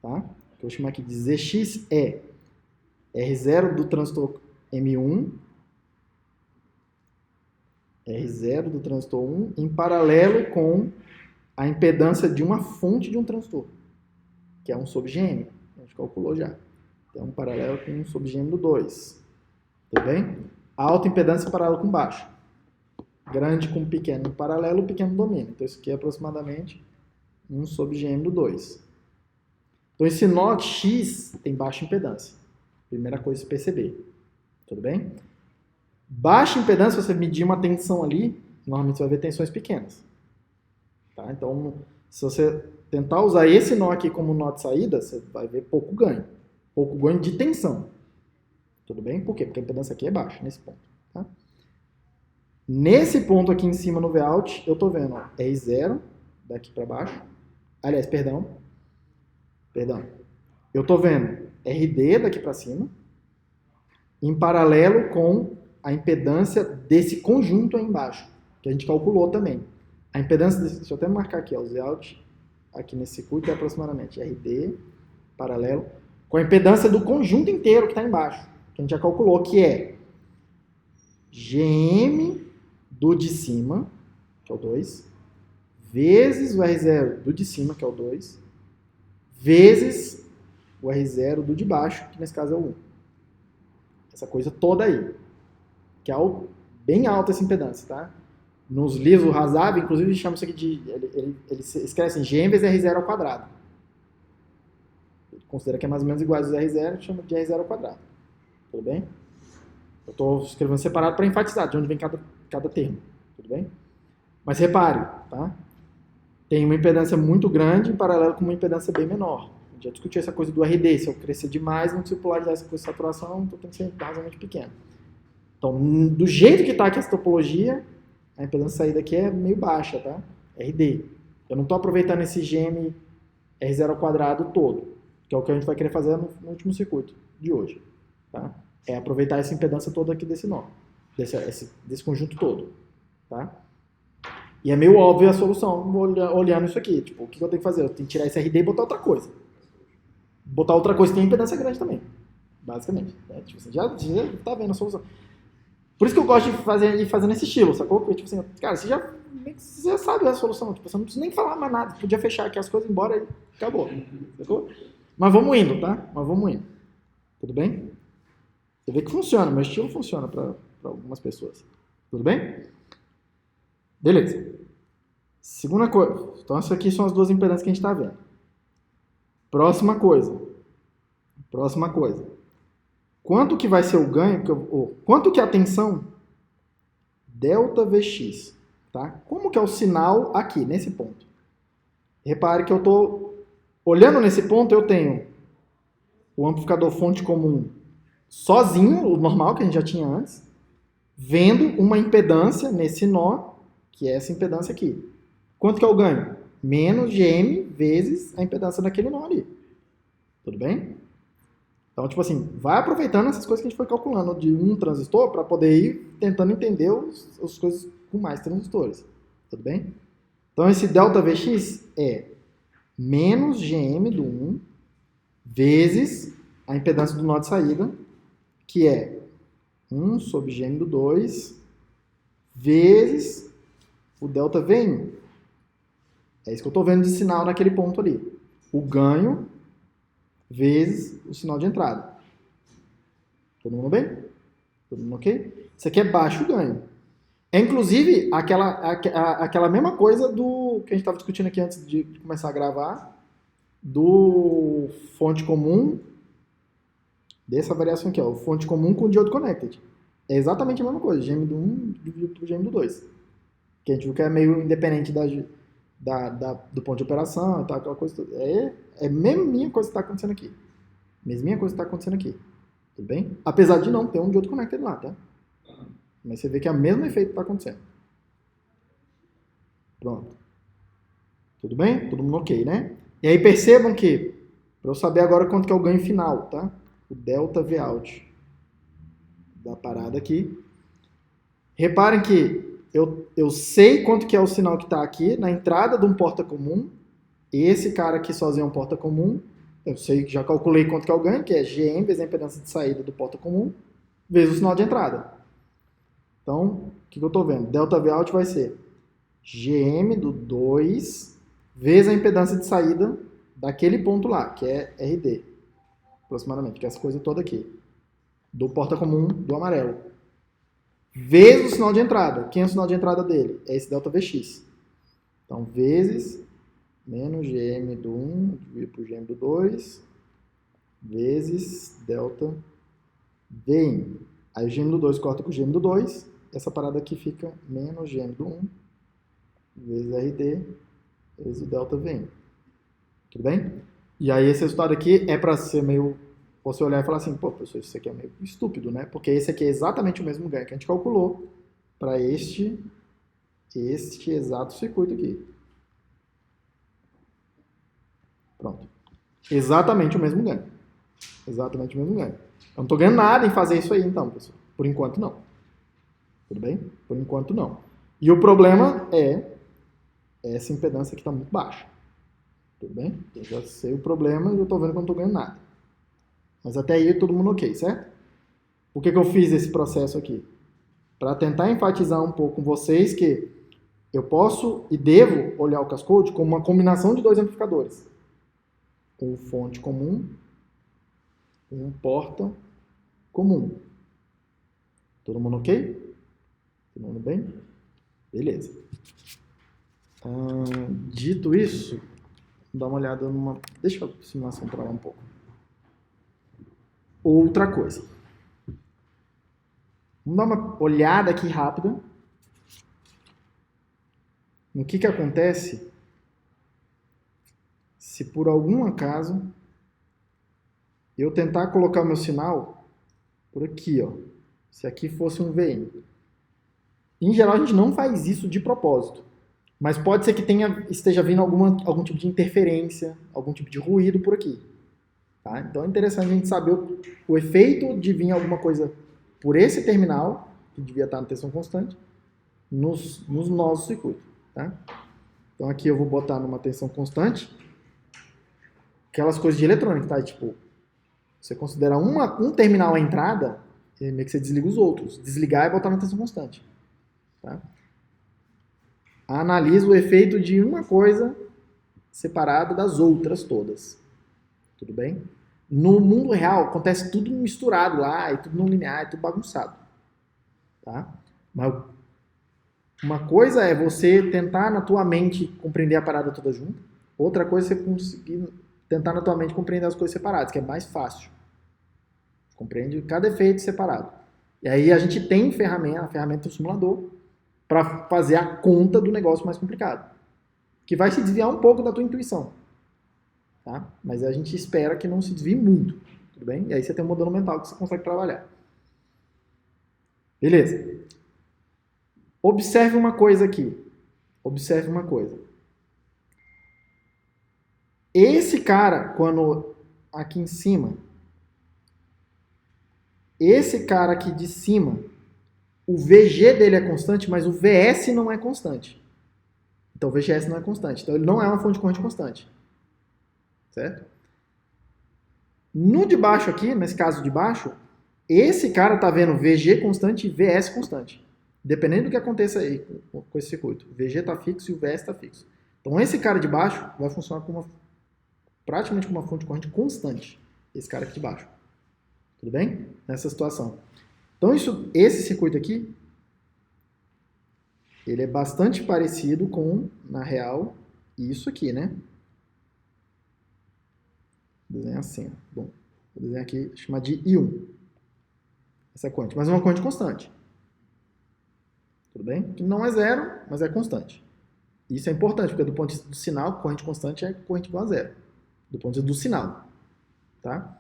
tá? Que eu vou chamar aqui de Zx, é R0 do transistor M1, R0 do transistor 1, em paralelo com a impedância de uma fonte de um transistor, que é um sub-GM. A gente calculou já. Então, um paralelo com um sub-GM do 2. Tudo bem? Alta impedância paralelo com baixo. Grande com pequeno em paralelo, pequeno domina. Então, isso aqui é aproximadamente um sub-GM do 2. Então, esse nó X tem baixa impedância. Primeira coisa a se perceber. Tudo bem? Baixa impedância, se você medir uma tensão ali, normalmente você vai ver tensões pequenas. Tá? Então, se você tentar usar esse nó aqui como nó de saída, você vai ver pouco ganho. Pouco ganho de tensão. Tudo bem? Por quê? Porque a impedância aqui é baixa, nesse ponto. Tá? Nesse ponto aqui em cima no Vout, eu estou vendo ó, R0 daqui para baixo. Aliás, perdão. Eu estou vendo RD daqui para cima, em paralelo com a impedância desse conjunto aí embaixo, que a gente calculou também. A impedância desse, deixa eu até marcar aqui, ó, o Zout aqui nesse circuito é aproximadamente RD, paralelo, com a impedância do conjunto inteiro que está embaixo, que a gente já calculou, que é GM do de cima, que é o 2, vezes o R0 do de cima, que é o 2, vezes o R0 do de baixo, que nesse caso é o 1. Essa coisa toda aí, que é bem alta essa impedância, tá? Nos livros, o Hazab, inclusive, chama isso aqui de... Ele escreve assim, G vezes R0 ao quadrado. Ele considera que é mais ou menos igual aos R0, chama de R0 ao quadrado. Tudo bem? Eu estou escrevendo separado para enfatizar de onde vem cada termo. Tudo bem? Mas repare, tá? Tem uma impedância muito grande em paralelo com uma impedância bem menor. A gente já discutiu essa coisa do RD. Se eu crescer demais, não consigo polarizar essa coisa de saturação, então tem que ser razoavelmente pequeno. Então, do jeito que está aqui essa topologia, a impedância de saída aqui é meio baixa, tá? RD. Eu não estou aproveitando esse GM R0 ao quadrado todo, que é o que a gente vai querer fazer no último circuito de hoje. Tá? É aproveitar essa impedância toda aqui desse nó, desse conjunto todo. Tá? E é meio óbvio a solução, olhando isso aqui. Tipo, o que eu tenho que fazer? Eu tenho que tirar esse RD e botar outra coisa. Botar outra coisa tem impedância grande também, basicamente. Né? Tipo, você já está vendo a solução. Por isso que eu gosto de fazer nesse estilo, sacou? Porque, tipo assim, cara, você já sabe a solução, tipo, você não precisa nem falar mais nada, você podia fechar aqui as coisas, embora e acabou, sacou? Mas vamos indo, tá? Tudo bem? Você vê que funciona, meu estilo funciona para algumas pessoas. Tudo bem? Beleza. Segunda coisa, então essas aqui são as duas impedâncias que a gente está vendo. Próxima coisa. Quanto que vai ser o ganho, quanto que é a tensão? Delta Vx, tá? Como que é o sinal aqui, nesse ponto? Repare que eu estou olhando nesse ponto, eu tenho o amplificador fonte comum sozinho, o normal que a gente já tinha antes, vendo uma impedância nesse nó, que é essa impedância aqui. Quanto que é o ganho? Menos Gm vezes a impedância daquele nó ali. Tudo bem? Então, tipo assim, vai aproveitando essas coisas que a gente foi calculando de um transistor para poder ir tentando entender as coisas com mais transistores. Tudo bem? Então, esse delta Vx é menos Gm do 1 vezes a impedância do nó de saída, que é 1 sobre Gm do 2 vezes o delta Vin. É isso que eu estou vendo de sinal naquele ponto ali. O ganho vezes o sinal de entrada. Todo mundo bem? Todo mundo ok? Isso aqui é baixo ganho. É inclusive aquela mesma coisa do que a gente estava discutindo aqui antes de começar a gravar, do fonte comum, dessa variação aqui, ó, fonte comum com diode connected. É exatamente a mesma coisa, GM do 1 dividido por GM do 2. Que a gente viu que é meio independente do ponto de operação e tal, aquela coisa toda. É a mesma coisa que está acontecendo aqui. Mesminha coisa que está acontecendo aqui. Tudo bem? Apesar de não ter um diode connected lá, tá? Mas você vê que é o mesmo efeito que está acontecendo. Pronto. Tudo bem? Todo mundo ok, né? E aí percebam que, para eu saber agora quanto que é o ganho final, tá? O delta Vout da parada aqui. Reparem que eu sei quanto que é o sinal que está aqui na entrada de um porta comum. Esse cara aqui sozinho é um porta comum. Eu sei que já calculei quanto que é o ganho, que é Gm vezes a impedância de saída do porta comum, vezes o sinal de entrada. Então, o que eu estou vendo? Delta Vout vai ser Gm do 2 vezes a impedância de saída daquele ponto lá, que é RD, aproximadamente, que é essa coisa toda aqui, do porta comum do amarelo. Vezes o sinal de entrada. Quem é o sinal de entrada dele? É esse delta Vx. Então, vezes menos Gm do 1 dividido por Gm do 2 vezes delta Vin. Aí o gm do 2 corta com o gm do 2, essa parada aqui fica menos gm do 1 vezes RD vezes o delta Vn. Tudo bem? E aí esse resultado aqui é para ser meio... Você olhar e falar assim, pô, professor, isso aqui é meio estúpido, né? Porque esse aqui é exatamente o mesmo ganho que a gente calculou para este exato circuito aqui. Pronto. Exatamente o mesmo ganho. Exatamente o mesmo ganho. Eu não estou ganhando nada em fazer isso aí, então, pessoal. Por enquanto, não. Tudo bem? Por enquanto, não. E o problema é essa impedância que está muito baixa. Tudo bem? Eu já sei o problema e eu estou vendo que eu não estou ganhando nada. Mas até aí todo mundo ok, certo? Por que eu fiz esse processo aqui? Para tentar enfatizar um pouco com vocês que eu posso e devo olhar o Cascode como uma combinação de dois amplificadores. Um fonte comum e um porta comum. Todo mundo ok? Todo mundo bem? Beleza. Dito isso, vamos dar uma olhada numa... Deixa a simulação para lá um pouco. Outra coisa. Vamos dar uma olhada aqui rápida no que acontece se por algum acaso eu tentar colocar o meu sinal por aqui, ó. Se aqui fosse um VM. Em geral, a gente não faz isso de propósito. Mas pode ser que esteja vindo algum tipo de interferência, algum tipo de ruído por aqui. Tá? Então é interessante a gente saber o efeito de vir alguma coisa por esse terminal, que devia estar na tensão constante, nos nossos circuitos. Tá? Então aqui eu vou botar numa tensão constante aquelas coisas de eletrônica, tá? Tipo, você considera um terminal a entrada, e meio que você desliga os outros. Desligar é botar na tensão constante. Tá? Analisa o efeito de uma coisa separada das outras todas. Tudo bem? No mundo real, acontece tudo misturado lá, e tudo não linear, e tudo bagunçado. Tá? Mas uma coisa é você tentar na tua mente compreender a parada toda junto. Outra coisa é você conseguir tentar na tua mente compreender as coisas separadas, que é mais fácil. Compreende cada efeito separado. E aí a gente tem a ferramenta do simulador, para fazer a conta do negócio mais complicado. Que vai se desviar um pouco da tua intuição. Tá? Mas a gente espera que não se desvie muito. Tudo bem? E aí você tem um modelo mental que você consegue trabalhar. Beleza. Observe uma coisa aqui. Observe uma coisa. Esse cara, quando aqui em cima, esse cara aqui de cima, o VG dele é constante, mas o VS não é constante. Então o VGS não é constante. Então ele não é uma fonte de corrente constante. Certo? No de baixo aqui, nesse caso de baixo, esse cara está vendo VG constante e VS constante. Dependendo do que aconteça aí com esse circuito. O VG está fixo e o VS está fixo. Então esse cara de baixo vai funcionar praticamente como uma fonte de corrente constante. Esse cara aqui de baixo. Tudo bem? Nessa situação. Então esse circuito aqui, ele é bastante parecido com, na real, isso aqui, né? Vou desenhar assim. Bom, vou desenhar aqui, chamar de I1. Essa corrente, mas é uma corrente constante. Tudo bem? Que não é zero, mas é constante. Isso é importante, porque do ponto de vista do sinal, corrente constante é corrente igual a zero. Do ponto de vista do sinal. Tá?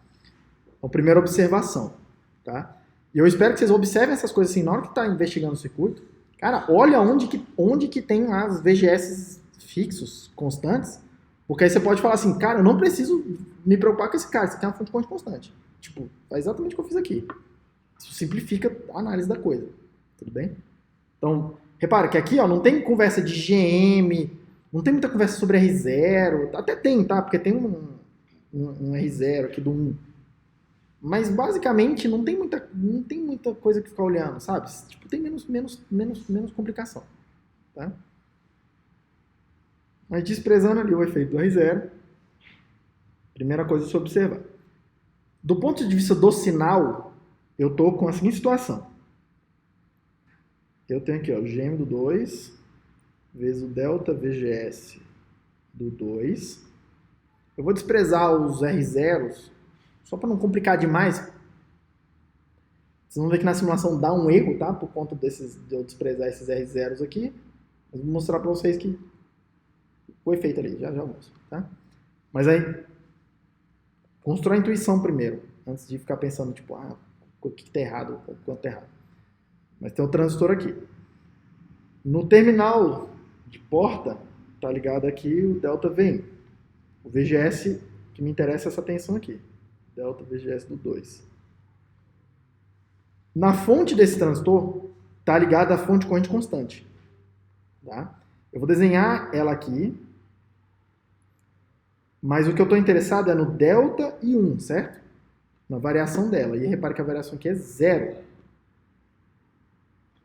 Então, primeira observação. Tá? E eu espero que vocês observem essas coisas assim, na hora que está investigando o circuito. Cara, olha onde que tem lá os VGS fixos, constantes, porque aí você pode falar assim, cara, eu não preciso me preocupar com esse cara, esse aqui é uma fonte de corrente constante. Tipo, faz exatamente o que eu fiz aqui. Isso simplifica a análise da coisa. Tudo bem? Então, repara que aqui ó, não tem conversa de GM, não tem muita conversa sobre R0, até tem, tá? Porque tem um R0 aqui do 1. Mas basicamente não tem muita coisa que ficar olhando, sabe? Tipo, tem menos complicação. Tá? Mas desprezando ali o efeito do R0, primeira coisa a se observar. Do ponto de vista do sinal, eu estou com a seguinte situação. Eu tenho aqui ó, o GM do 2 vezes o delta VGS do 2. Eu vou desprezar os R0s, só para não complicar demais. Vocês vão ver que na simulação dá um erro, tá? Por conta de eu desprezar esses R0s aqui. Mas vou mostrar para vocês que o efeito ali, já mostro, tá? Mas aí, constrói a intuição primeiro, antes de ficar pensando, tipo, o que está errado, o quanto está errado. Mas tem o transistor aqui. No terminal de porta, tá ligado aqui o delta V1. O VGS que me interessa é essa tensão aqui. Delta VGS do 2. Na fonte desse transistor, tá ligada a fonte de corrente constante. Tá? Eu vou desenhar ela aqui. Mas o que eu estou interessado é no delta e 1, certo? Na variação dela. E repare que a variação aqui é 0.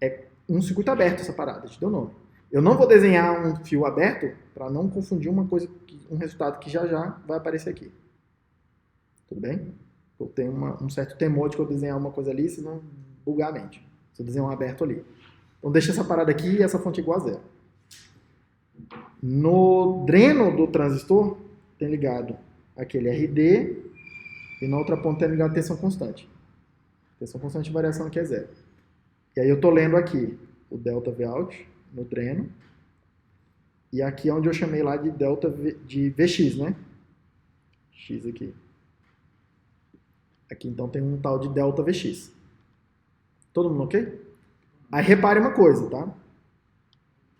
É um circuito aberto essa parada, te deu nome. Eu não vou desenhar um fio aberto para não confundir uma coisa, um resultado que já vai aparecer aqui. Tudo bem? Eu tenho um certo temor de que eu desenhar uma coisa ali, senão bugar a mente. Se eu desenhar um aberto ali. Então deixa essa parada aqui e essa fonte igual a 0. No dreno do transistor, tem ligado aquele RD e na outra ponta tem ligado a tensão constante. Tensão constante de variação aqui é 0. E aí eu estou lendo aqui o delta Vout no dreno e aqui é onde eu chamei lá de delta de Vx, né? X aqui. Aqui então tem um tal de delta Vx. Todo mundo ok? Aí repare uma coisa, tá?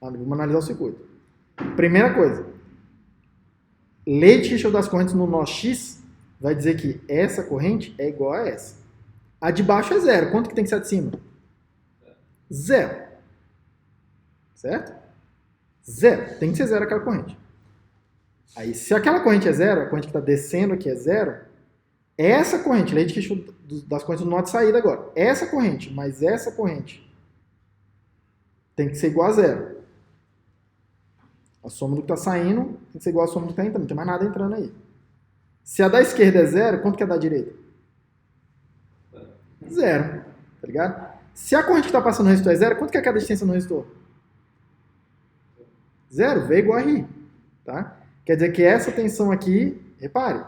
Vamos analisar o circuito. Primeira coisa. Lei de Kirchhoff das correntes no nó X vai dizer que essa corrente é igual a essa. A de baixo é 0. Quanto que tem que ser a de cima? 0. Certo? 0. Tem que ser 0 aquela corrente. Aí, se aquela corrente é 0, a corrente que está descendo aqui é 0, essa corrente, lei de Kirchhoff das correntes no nó de saída agora, essa corrente mais essa corrente tem que ser igual a 0. A soma do que está saindo tem que ser igual à soma do que está entrando. Não tem mais nada entrando aí. Se a da esquerda é 0, quanto que é a da direita? 0. Tá ligado? Se a corrente que está passando no resistor é 0, quanto que é a queda de tensão no resistor? 0. V igual a R. Tá? Quer dizer que essa tensão aqui, repare,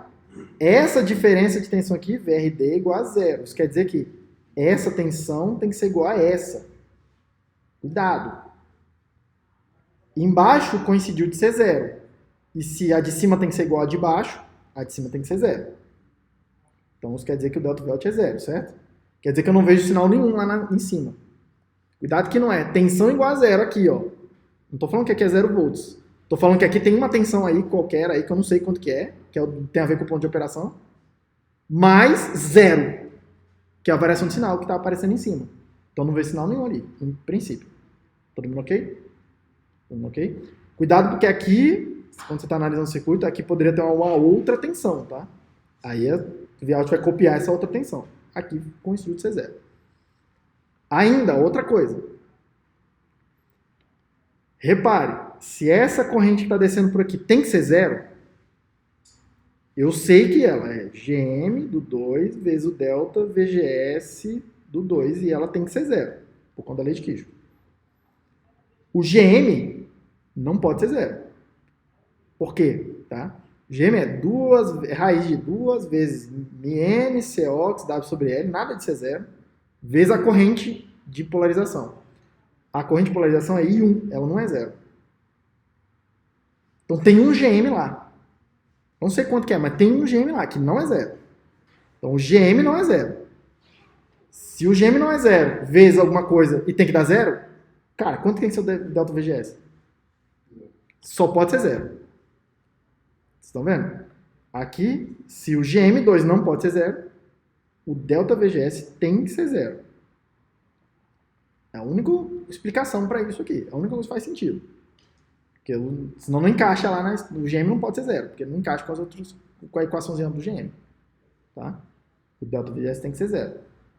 essa diferença de tensão aqui, VRD, é igual a 0. Isso quer dizer que essa tensão tem que ser igual a essa. Cuidado. Embaixo coincidiu de ser 0. E se a de cima tem que ser igual a de baixo, a de cima tem que ser 0. Então isso quer dizer que o delta Vout é 0, certo? Quer dizer que eu não vejo sinal nenhum lá em cima. Cuidado que não é. Tensão igual a 0 aqui, ó. Não estou falando que aqui é 0 volts. Estou falando que aqui tem uma tensão aí, qualquer aí, que eu não sei quanto que é tem a ver com o ponto de operação, mais 0, que é a variação de sinal que está aparecendo em cima. Então não vejo sinal nenhum ali, em princípio. Todo mundo ok? Todo mundo ok? Cuidado porque aqui, quando você está analisando o circuito, aqui poderia ter uma outra tensão, tá? Aí a Vout vai copiar essa outra tensão. Aqui com o instrumento C0. Ainda, outra coisa. Repare, se essa corrente que está descendo por aqui tem que ser 0, eu sei que ela é GM do 2 vezes o delta VGS do 2 e ela tem que ser 0, por conta da lei de Kirchhoff. O GM não pode ser 0. Por quê? Tá? GM é raiz de 2 vezes N, CO, W sobre L, nada de ser 0, vezes a corrente de polarização. A corrente de polarização é I1, ela não é 0. Então tem um GM lá. Não sei quanto que é, mas tem um GM lá, que não é 0. Então o GM não é 0. Se o GM não é 0, vezes alguma coisa e tem que dar 0, cara, quanto tem que ser o delta VGS? Só pode ser 0. Vocês estão vendo? Aqui, se o GM2 não pode ser 0, o delta VGS tem que ser 0. É a única explicação para isso aqui. É a única coisa que faz sentido. Porque senão não encaixa lá, o GM não pode ser 0, porque não encaixa com a equaçãozinha do GM. Tá? O delta VGS tem que ser 0.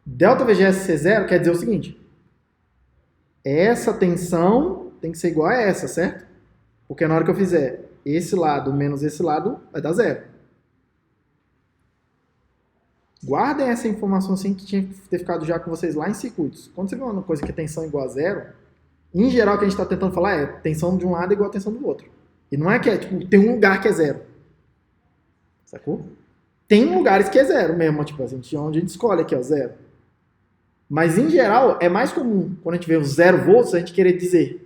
Delta VGS ser 0 quer dizer o seguinte: essa tensão tem que ser igual a essa, certo? Porque na hora que eu fizer esse lado menos esse lado, vai dar 0. Guardem essa informação assim que tinha que ter ficado já com vocês lá em circuitos. Quando você vê uma coisa que é tensão igual a 0, em geral o que a gente está tentando falar é tensão de um lado é igual a tensão do outro. E não é que é, tipo, tem um lugar que é 0. Sacou? Tem lugares que é 0 mesmo, tipo, onde a gente escolhe aqui, ó, 0. Mas, em geral, é mais comum, quando a gente vê os 0 volts, a gente querer dizer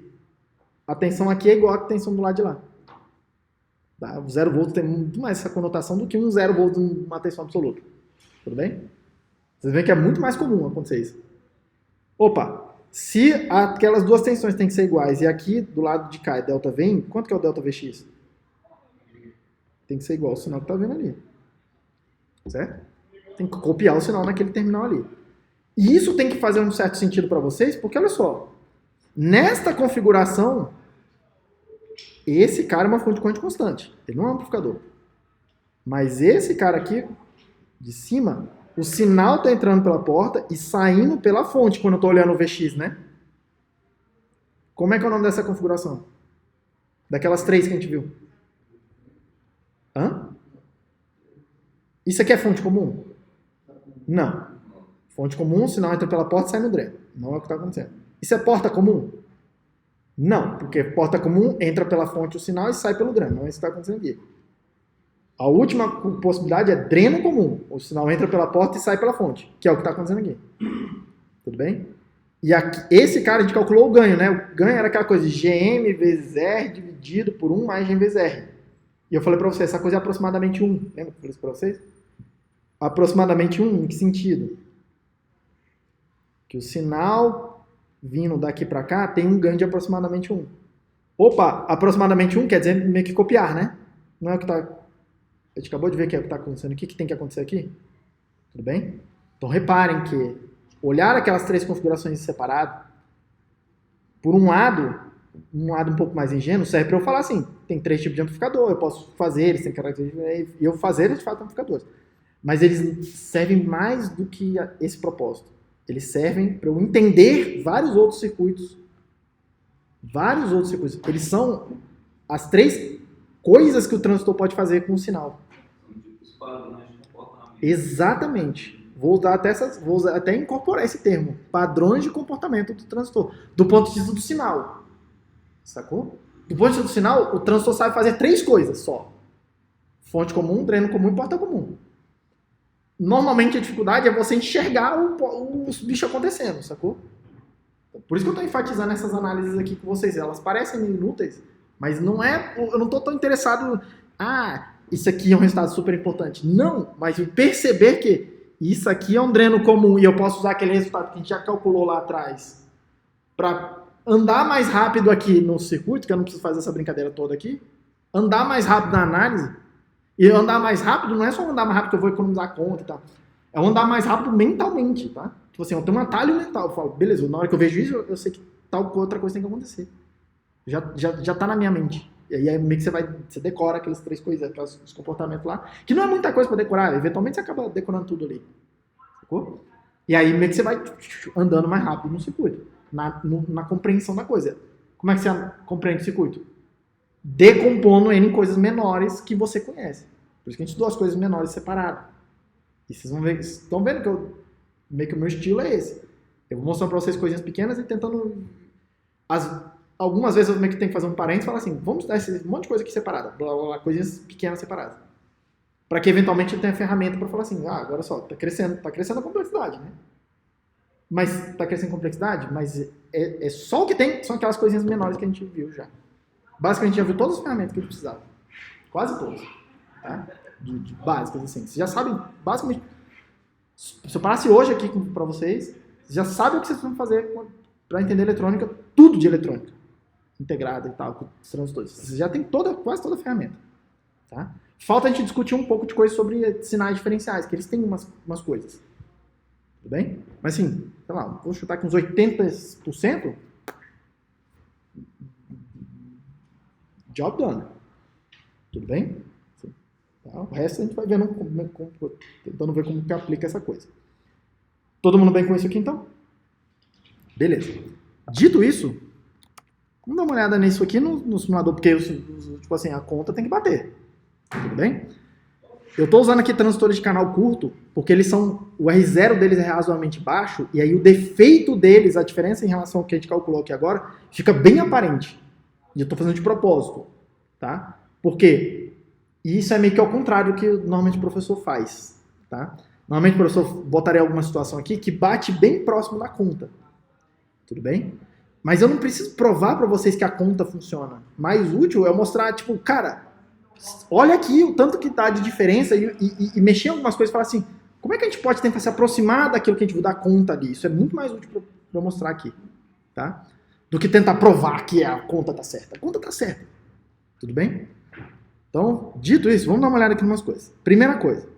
a tensão aqui é igual à tensão do lado de lá. Tá? O 0 volts tem muito mais essa conotação do que um 0 volts numa tensão absoluta. Tudo bem? Vocês veem que é muito mais comum acontecer isso. Opa, se aquelas duas tensões têm que ser iguais e aqui do lado de cá é delta V, quanto que é o delta Vx? Tem que ser igual ao sinal que está vendo ali. Certo? Tem que copiar o sinal naquele terminal ali. E isso tem que fazer um certo sentido para vocês, porque olha só, nesta configuração, esse cara é uma fonte de corrente constante. Ele não é um amplificador. Mas esse cara aqui, de cima, o sinal está entrando pela porta e saindo pela fonte quando eu estou olhando o Vx, né? Como é que é o nome dessa configuração? Daquelas 3 que a gente viu. Hã? Isso aqui é fonte comum? Não. Fonte comum, o sinal entra pela porta e sai no dreno. Não é o que está acontecendo. Isso é porta comum? Não, porque porta comum entra pela fonte o sinal e sai pelo dreno. Não é isso que está acontecendo aqui. A última possibilidade é dreno comum. O sinal entra pela porta e sai pela fonte, que é o que está acontecendo aqui. Tudo bem? E aqui, esse cara a gente calculou o ganho, né? O ganho era aquela coisa de GM vezes R dividido por 1 mais GM vezes R. E eu falei para vocês, essa coisa é aproximadamente 1. Lembra que eu falei isso para vocês? Aproximadamente 1, em que sentido? Que o sinal vindo daqui para cá tem um ganho de aproximadamente 1. Opa, aproximadamente 1 quer dizer meio que copiar, né? Não é o que está... A gente acabou de ver que é o que está acontecendo aqui, que tem que acontecer aqui. Tudo bem? Então reparem que olhar aquelas 3 configurações separadas, por um lado um pouco mais ingênuo, serve para eu falar assim, tem 3 tipos de amplificador, eu posso fazer, eles têm características, e eu fazer eles de fato amplificadores. Mas eles servem mais do que esse propósito. Eles servem para eu entender vários outros circuitos. Vários outros circuitos. Eles são as 3 coisas que o transistor pode fazer com o sinal. Exatamente. Vou até incorporar esse termo. Padrões de comportamento do transistor. Do ponto de vista do sinal. Sacou? Do ponto de vista do sinal, o transistor sabe fazer 3 coisas só. Fonte comum, dreno comum e porta comum. Normalmente a dificuldade é você enxergar o bicho acontecendo, sacou? Por isso que eu estou enfatizando essas análises aqui com vocês. Elas parecem inúteis, mas não é... Eu não estou tão interessado... isso aqui é um resultado super importante. Não, mas eu perceber que isso aqui é um dreno comum e eu posso usar aquele resultado que a gente já calculou lá atrás para andar mais rápido aqui no circuito, que eu não preciso fazer essa brincadeira toda aqui, andar mais rápido na análise. E andar mais rápido não é só andar mais rápido que eu vou economizar conta e tal. É andar mais rápido mentalmente, tá? Tipo assim, eu tenho um atalho mental. Eu falo, beleza, na hora que eu vejo isso, eu sei que tal outra coisa tem que acontecer. Já tá na minha mente. E aí meio que você decora aquelas 3 coisas, aqueles comportamentos lá, que não é muita coisa para decorar, eventualmente você acaba decorando tudo ali. Sacou? E aí meio que você vai andando mais rápido no circuito, na compreensão da coisa. Como é que você compreende o circuito? Decompondo ele em coisas menores que você conhece. Por isso que a gente estudou as coisas menores separadas. E vocês vão ver, estão vendo que meio que o meu estilo é esse. Eu vou mostrando para vocês coisinhas pequenas e tentando... Algumas vezes eu meio que tenho que fazer um parênteses e falar assim, vamos estudar esse monte de coisa aqui separada, blá, blá, blá, coisinhas pequenas separadas. Para que eventualmente eu tenha a ferramenta para falar assim, agora só, tá crescendo a complexidade, né? Mas tá crescendo a complexidade, mas é só o que tem, são aquelas coisinhas menores que a gente viu já. Basicamente, já viu todas as ferramentas que a gente precisava. Quase todas. Tá? De básicas, assim. Vocês já sabem, basicamente, se eu parasse hoje aqui para vocês, vocês já sabem o que vocês vão fazer para entender eletrônica, tudo de eletrônica. Integrada e tal, com os transistores. Vocês já tem quase toda a ferramenta. Tá? Falta a gente discutir um pouco de coisas sobre sinais diferenciais, que eles têm umas coisas. Tudo bem? Mas assim, sei lá, vou chutar aqui uns 80%. Job done. Tudo bem? Tá? O resto a gente vai vendo, tentando ver como que aplica essa coisa. Todo mundo bem com isso aqui, então? Beleza. Dito isso, vamos dar uma olhada nisso aqui no simulador, porque tipo assim, a conta tem que bater. Tudo bem? Eu estou usando aqui transistores de canal curto, porque eles são, o R0 deles é razoavelmente baixo, e aí o defeito deles, a diferença em relação ao que a gente calculou aqui agora, fica bem aparente. E eu estou fazendo de propósito, tá? Por quê? E isso é meio que ao contrário do que normalmente o professor faz, tá? Normalmente o professor botaria alguma situação aqui que bate bem próximo da conta. Tudo bem? Mas eu não preciso provar para vocês que a conta funciona. Mais útil é eu mostrar, tipo, cara, olha aqui o tanto que dá de diferença e mexer em algumas coisas e falar assim, como é que a gente pode tentar se aproximar daquilo que a gente viu da conta ali? Isso é muito mais útil para eu mostrar aqui, tá? Do que tentar provar que a conta tá certa. A conta tá certa. Tudo bem? Então, dito isso, vamos dar uma olhada aqui em umas coisas. Primeira coisa.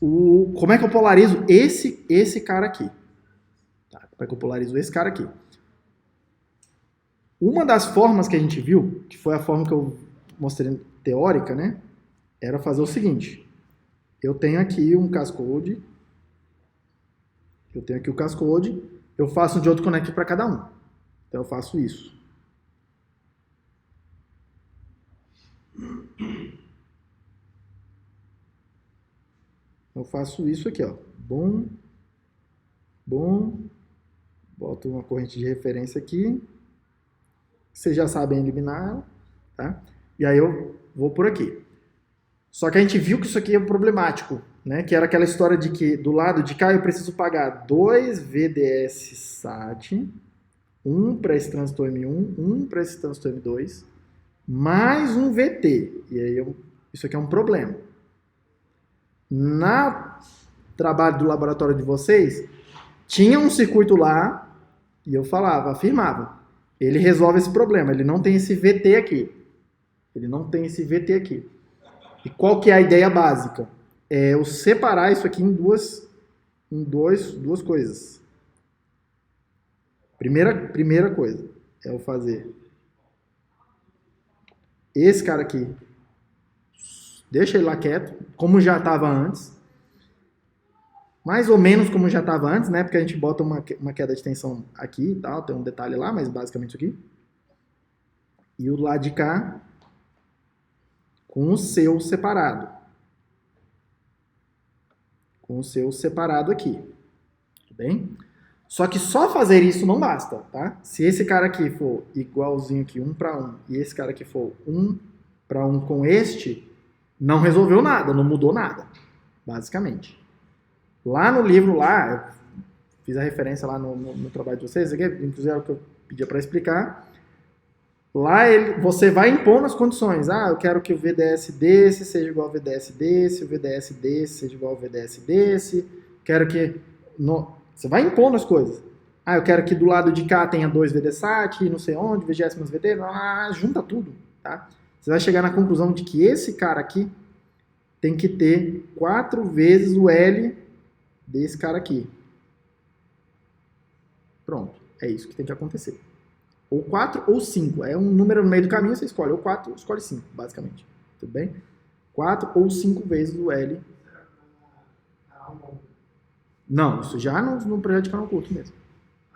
Como é que eu polarizo esse cara aqui? Tá? Como é que eu polarizo esse cara aqui? Uma das formas que a gente viu, que foi a forma que eu mostrei teórica, né? Era fazer o seguinte. Eu tenho aqui um cascode. Eu tenho aqui o cascode. Eu faço um diodo connect para cada um. Então eu faço isso. Eu faço isso aqui, ó. Bom. Boto uma corrente de referência aqui. Vocês já sabem eliminar, tá? E aí eu vou por aqui. Só que a gente viu que isso aqui é problemático, né? Que era aquela história de que do lado de cá eu preciso pagar 2 VDS SAT, um para esse transistor M1, um para esse transistor M2, mais um VT. E aí isso aqui é um problema. Na trabalho do laboratório de vocês, tinha um circuito lá e eu afirmava, ele resolve esse problema, ele não tem esse VT aqui. Ele não tem esse VT aqui. E qual que é a ideia básica? É eu separar isso aqui em duas coisas. Primeira coisa é eu fazer esse cara aqui, deixa ele lá quieto, como já estava antes. Mais ou menos como já estava antes, né? Porque a gente bota uma queda de tensão aqui e tal, tem um detalhe lá, mas basicamente isso aqui. E o lado de cá com o seu separado. Com o seu separado aqui. Tudo bem? Só que só fazer isso não basta, tá? Se esse cara aqui for igualzinho aqui, 1 para 1, e esse cara aqui for 1 para 1 com este, não resolveu nada, não mudou nada, basicamente. Lá no livro, lá, eu fiz a referência lá no trabalho de vocês, aqui, inclusive era o que eu pedia para explicar. Lá você vai impondo as condições. Eu quero que o VDS desse seja igual ao VDS desse, o VDS desse seja igual ao VDS desse. Quero que... Você vai impondo as coisas. Eu quero que do lado de cá tenha 2 VDSAT, não sei onde, VGS mais VT, junta tudo, tá? Você vai chegar na conclusão de que esse cara aqui tem que ter 4 vezes o L desse cara aqui. Pronto, é isso que tem que acontecer. Ou 4 ou 5. É um número no meio do caminho, você escolhe. Ou 4 ou escolhe 5, basicamente. Tudo bem? 4 ou 5 vezes o L. Não, isso já no projeto de canal curto mesmo.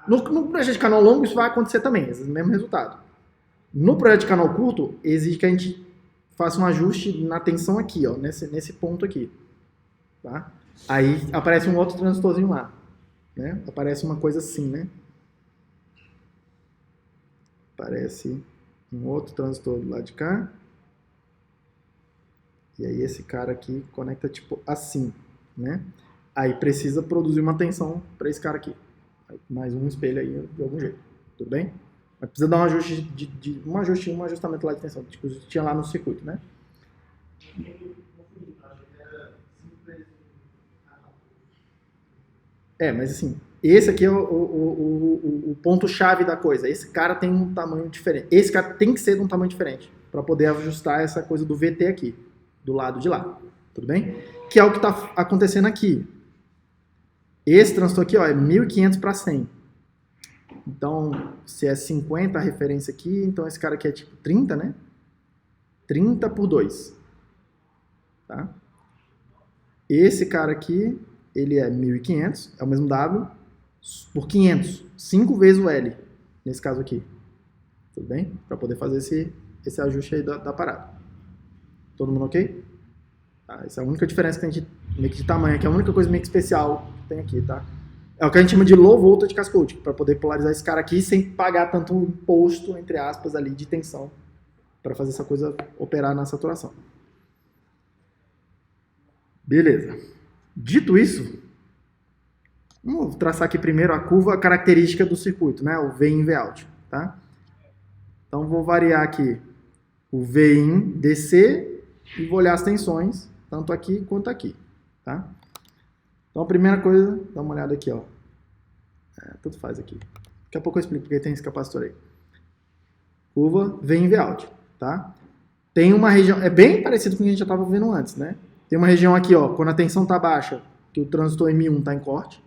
No projeto de canal longo isso vai acontecer também, esse mesmo resultado. No projeto de canal curto, exige que a gente faça um ajuste na tensão aqui, ó, nesse ponto aqui. Tá? Aí aparece um outro transistorzinho lá. Né? Aparece uma coisa assim, né? Aparece um outro transistor do lado de cá. E aí esse cara aqui conecta tipo assim, né? Aí precisa produzir uma tensão para esse cara aqui. Mais um espelho aí de algum jeito. Tudo bem? Mas precisa dar um ajuste um ajustamento lá de tensão. Tipo, tinha lá no circuito, né? Mas assim, esse aqui é o ponto-chave da coisa. Esse cara tem um tamanho diferente. Esse cara tem que ser de um tamanho diferente para poder ajustar essa coisa do VT aqui, do lado de lá. Tudo bem? Que é o que está acontecendo aqui. Esse transistor aqui, ó, é 1500 para 100. Então, se é 50 a referência aqui, então esse cara aqui é tipo 30, né? 30 por 2. Tá? Esse cara aqui, ele é 1500, é o mesmo W, por 500. 5 vezes o L, nesse caso aqui. Tudo bem? Para poder fazer esse ajuste aí da parada. Todo mundo ok? Tá, essa é a única diferença que tem meio que de tamanho, que é a única coisa meio que especial que tem aqui, tá? É o que a gente chama de low voltage cascode, para poder polarizar esse cara aqui sem pagar tanto imposto, entre aspas, ali de tensão, para fazer essa coisa operar na saturação. Beleza. Dito isso, vamos traçar aqui primeiro a curva característica do circuito, né? O V-in, V-out, tá? Então, vou variar aqui o V-in DC e vou olhar as tensões, tanto aqui quanto aqui, tá? Então, a primeira coisa, dá uma olhada aqui, ó. Tudo faz aqui. Daqui a pouco eu explico porque tem esse capacitor aí. Curva V-in, V-out, tá? Tem uma região, é bem parecido com o que a gente já estava vendo antes, né? Tem uma região aqui, ó, quando a tensão está baixa, que o transistor M1 está em corte,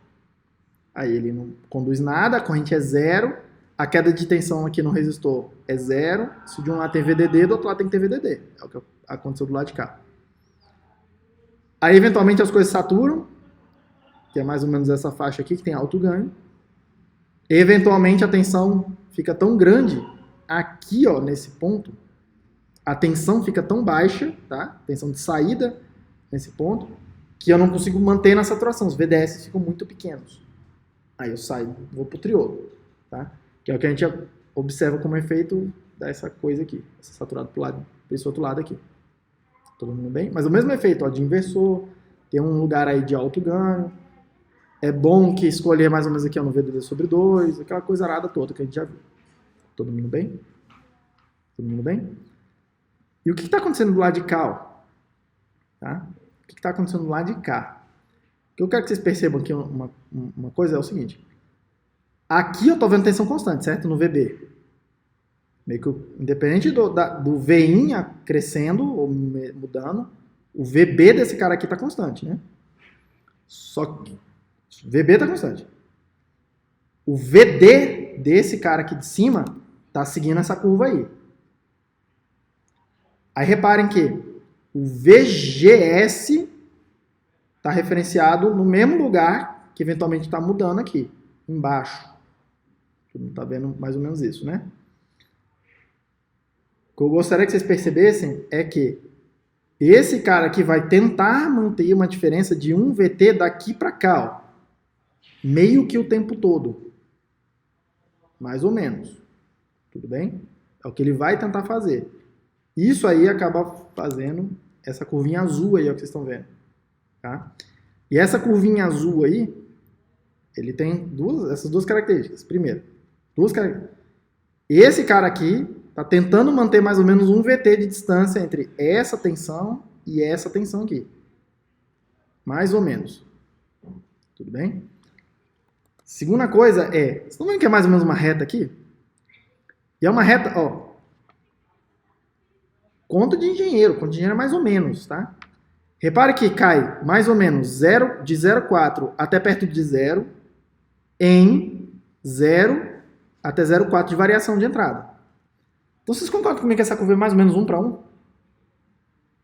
aí ele não conduz nada, a corrente é zero, a queda de tensão aqui no resistor é zero, se de um lado tem VDD, do outro lado tem que ter VDD, é o que aconteceu do lado de cá. Aí, eventualmente, as coisas saturam, que é mais ou menos essa faixa aqui, que tem alto ganho, e, eventualmente, a tensão fica tão grande, aqui, ó, nesse ponto, a tensão fica tão baixa, tá? Tensão de saída nesse ponto, que eu não consigo manter na saturação. Os VDS ficam muito pequenos. Aí eu saio, vou pro triolo, tá? Que é o que a gente observa como efeito dessa coisa aqui. Essa saturada pro lado, por esse outro lado aqui. Todo mundo bem? Mas o mesmo efeito, ó, de inversor, tem um lugar aí de alto ganho. É bom que escolher mais ou menos aqui, ó, no VDD sobre 2, aquela coisa arada toda que a gente já viu. Todo mundo bem? Todo mundo bem? E o que está acontecendo do lado de cá? Ó? Tá? O que está acontecendo do lado de cá? O que eu quero que vocês percebam aqui uma coisa é o seguinte. Aqui eu estou vendo tensão constante, certo? No VB. Meio que independente do V-in crescendo ou mudando, o VB desse cara aqui está constante, né? Só que o VB está constante. O VD desse cara aqui de cima está seguindo essa curva aí. Aí reparem que o VGS está referenciado no mesmo lugar que eventualmente está mudando aqui, embaixo. Todo mundo está vendo mais ou menos isso, né? O que eu gostaria que vocês percebessem é que esse cara aqui vai tentar manter uma diferença de 1 VT daqui para cá, ó, meio que o tempo todo. Mais ou menos. Tudo bem? É o que ele vai tentar fazer. Isso aí acaba fazendo essa curvinha azul aí, ó, que vocês estão vendo. Tá? E essa curvinha azul aí, ele tem essas duas características. Primeiro, esse cara aqui está tentando manter mais ou menos 1 VT de distância entre essa tensão e essa tensão aqui. Mais ou menos. Tudo bem? Segunda coisa é, vocês estão vendo que é mais ou menos uma reta aqui? E é uma reta, ó. Conta de engenheiro é mais ou menos, tá? Repare que cai mais ou menos de 0,4 até perto de 0 em 0 até 0,4 de variação de entrada. Então vocês concordam comigo que essa curva é mais ou menos 1 para 1?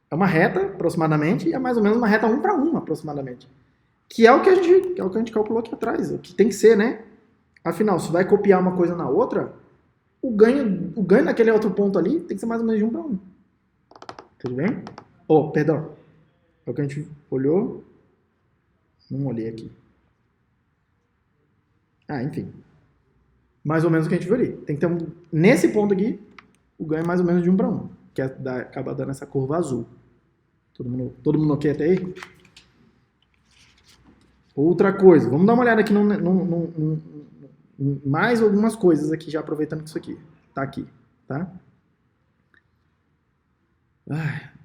É uma reta, aproximadamente, e é mais ou menos uma reta 1 para 1, aproximadamente. Que é o que a gente calculou aqui atrás, o que tem que ser, né? Afinal, se vai copiar uma coisa na outra, o ganho naquele outro ponto ali tem que ser mais ou menos de 1 para 1. Tudo bem? Oh, perdão. É o que a gente olhou. Não olhei aqui. Enfim. Mais ou menos o que a gente viu ali. Tem que ter nesse ponto aqui, o ganho é mais ou menos de 1 para 1. Que acaba dando essa curva azul. Todo mundo ok até aí? Outra coisa. Vamos dar uma olhada aqui mais algumas coisas aqui, já aproveitando que isso aqui tá aqui. Tá?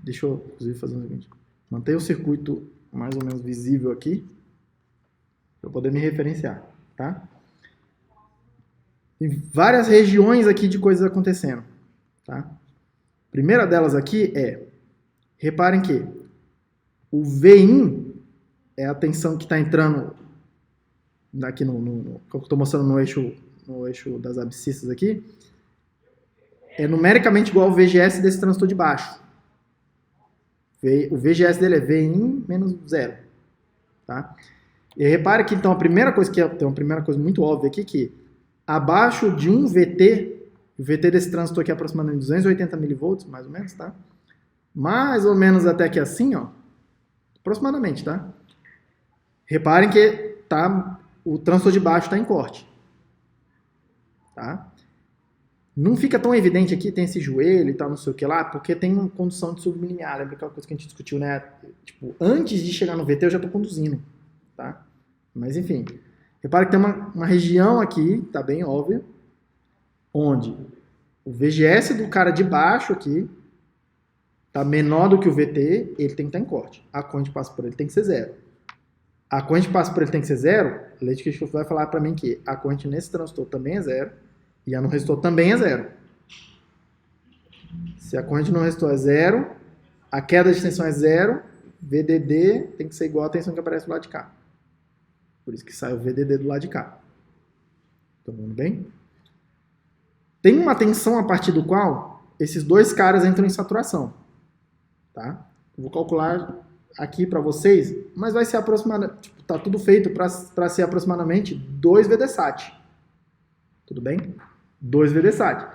Deixa eu, inclusive, fazer o seguinte. Manter o circuito mais ou menos visível aqui, para eu poder me referenciar, tá? Tem várias regiões aqui de coisas acontecendo, tá? A primeira delas aqui reparem que o V-in é a tensão que está entrando aqui que eu estou mostrando no eixo das abscissas aqui, é numericamente igual ao VGS desse transistor de baixo. O VGS dele é V-in menos 0. Tá? E repare que, então, tem uma primeira coisa muito óbvia aqui, que abaixo de 1 VT, o VT desse transistor aqui é aproximadamente 280 mV, mais ou menos, tá? Mais ou menos até aqui assim, ó. Aproximadamente, tá? Reparem que o transistor de baixo está em corte. Tá? Não fica tão evidente aqui, tem esse joelho e tal, não sei o que lá, porque tem uma condução de subliminar. Lembra aquela coisa que a gente discutiu, né? Tipo, antes de chegar no VT eu já estou conduzindo, tá? Mas enfim, repara que tem uma região aqui, tá bem óbvia, onde o VGS do cara de baixo aqui tá menor do que o VT, ele tem que estar em corte. A corrente passa por ele tem que ser zero. A corrente passa por ele tem que ser zero, a lei de Kirchhoff vai falar para mim que a corrente nesse transistor também é zero e a no resistor também é zero. Se a corrente no resistor é zero, a queda de tensão é zero, VDD tem que ser igual à tensão que aparece do lado de cá. Por isso que sai o VDD do lado de cá. Todo mundo bem? Tem uma tensão a partir do qual esses dois caras entram em saturação. Tá? Eu vou calcular aqui para vocês, mas vai ser aproximadamente, tipo, tá tudo feito para ser aproximadamente 2 VDSAT. Tudo bem? 2 VDSAT.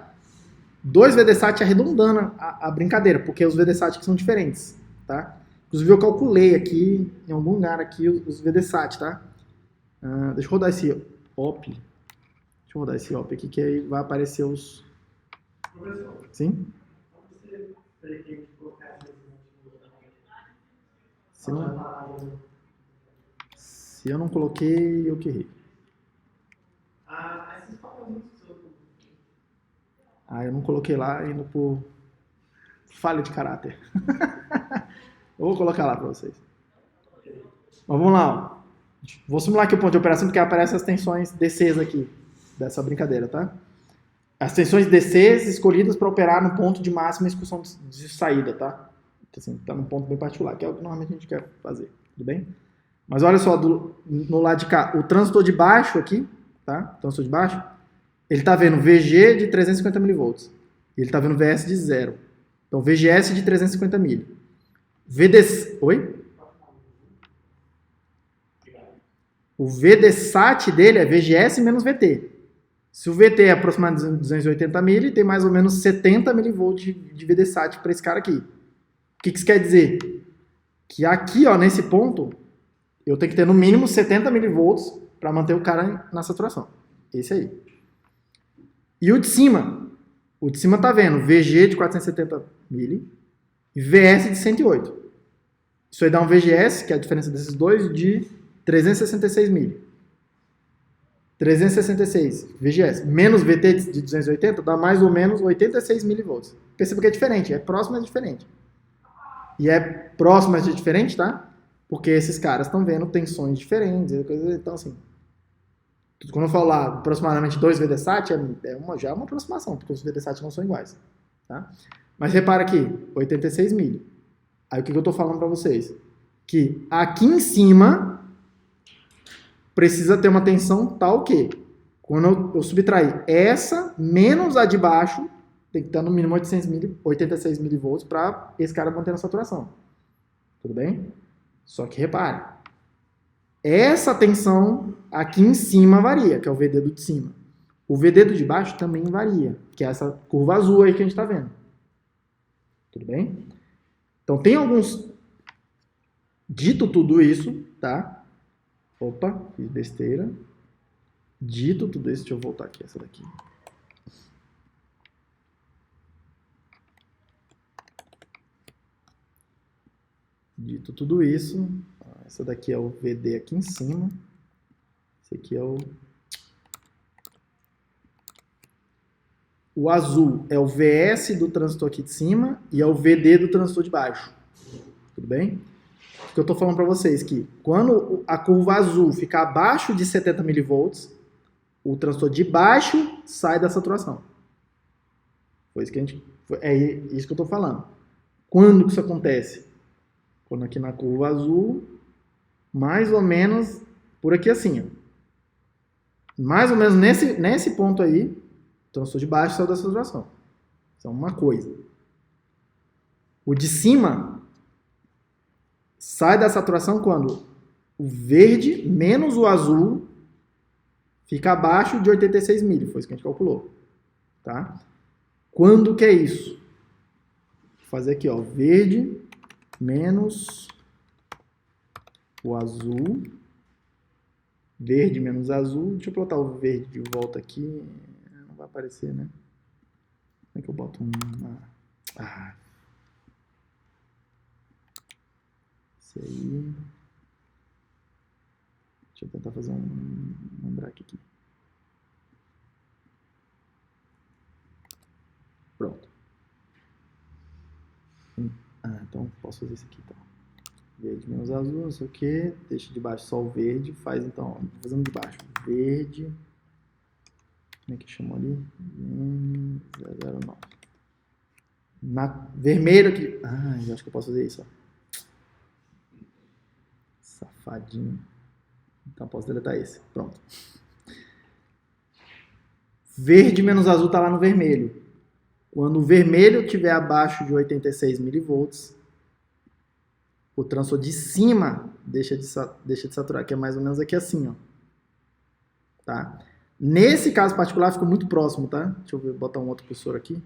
2 VDSAT arredondando a brincadeira, porque os VDSAT que são diferentes, tá? Inclusive eu calculei aqui, em algum lugar aqui, os VDSAT, tá? Deixa eu rodar esse OP. Deixa eu rodar esse OP aqui, que aí vai aparecer os... Professor, Sim? você pretende colocar essas Se eu não coloquei, eu que errei. esses papelzinhos que você Eu não coloquei lá, indo por falha de caráter. Eu vou colocar lá para vocês. Mas vamos lá. Ó. Vou simular aqui o ponto de operação, porque aparecem as tensões DCs aqui, dessa brincadeira, tá? As tensões DCs escolhidas para operar no ponto de máxima execução de saída, tá? Assim, tá num ponto bem particular, que é o que normalmente a gente quer fazer, tudo bem? Mas olha só, no lado de cá, o transistor de baixo aqui, tá? O transistor de baixo, ele tá vendo VG de 350 mV. E ele tá vendo VS de 0. Então, VGS de 350 mil. Oi? O VDSAT dele é VGS menos VT. Se o VT é aproximadamente 280 mil, tem mais ou menos 70 mV de VDSAT para esse cara aqui. O que isso quer dizer? Que aqui, ó, nesse ponto, eu tenho que ter no mínimo 70 mV para manter o cara na saturação. Esse aí. E o de cima? O de cima tá vendo VG de 470 mil e VS de 108. Isso aí dá um VGS, que é a diferença desses dois, de 366 mil. 366 VGS menos VT de 280 dá mais ou menos 86 mV. Perceba que é diferente, é próximo, mas é diferente. E é próximo, mas é diferente, tá? Porque esses caras estão vendo tensões diferentes, então assim, quando eu falo lá aproximadamente 2 VDSAT, já é uma aproximação, porque os VDSAT não são iguais, tá? Mas repara aqui, 86 mil. Aí o que eu estou falando para vocês? Que aqui em cima precisa ter uma tensão tal que, quando eu subtrair essa menos a de baixo, tem que estar no mínimo 86 mV para esse cara manter a saturação. Tudo bem? Só que repare, essa tensão aqui em cima varia, que é o VD do de cima. O VD do de baixo também varia, que é essa curva azul aí que a gente está vendo. Tudo bem? Então tem alguns... Dito tudo isso, tá? Opa, fiz besteira. Dito tudo isso, deixa eu voltar aqui, essa daqui. Dito tudo isso, essa daqui é o VD aqui em cima. Esse aqui é o azul é o VS do transistor aqui de cima e é o VD do transistor de baixo. Tudo bem? O que eu estou falando para vocês que quando a curva azul ficar abaixo de 70 mV, o transistor de baixo sai da saturação. É isso que eu estou falando. Quando que isso acontece? Quando aqui na curva azul, mais ou menos por aqui assim, ó. Mais ou menos nesse ponto aí, o transistor de baixo saiu da saturação. Isso é uma coisa. O de cima sai da saturação quando o verde menos o azul fica abaixo de 86 mil. Foi isso que a gente calculou. Tá? Quando que é isso? Vou fazer aqui, ó, verde menos o azul. Verde menos azul. Deixa eu plotar o verde de volta aqui. Não vai aparecer, né? é que eu boto uma... Ah. Isso aí... Deixa eu tentar fazer um drag aqui. Pronto. Então posso fazer isso aqui, então. Verde menos azul, não sei o que. Deixa de baixo só o verde. Faz então, ó, fazendo de baixo. Verde. Como é que chamou ali? 009. Vermelho aqui. Eu acho que eu posso fazer isso, ó. Safadinho. Então posso deletar esse. Pronto. Verde menos azul está lá no vermelho. Quando o vermelho estiver abaixo de 86 milivolts, o transformador de cima deixa de saturar, que é mais ou menos aqui assim, ó. Tá? Nesse caso particular ficou muito próximo, tá? Deixa eu botar um outro cursor aqui.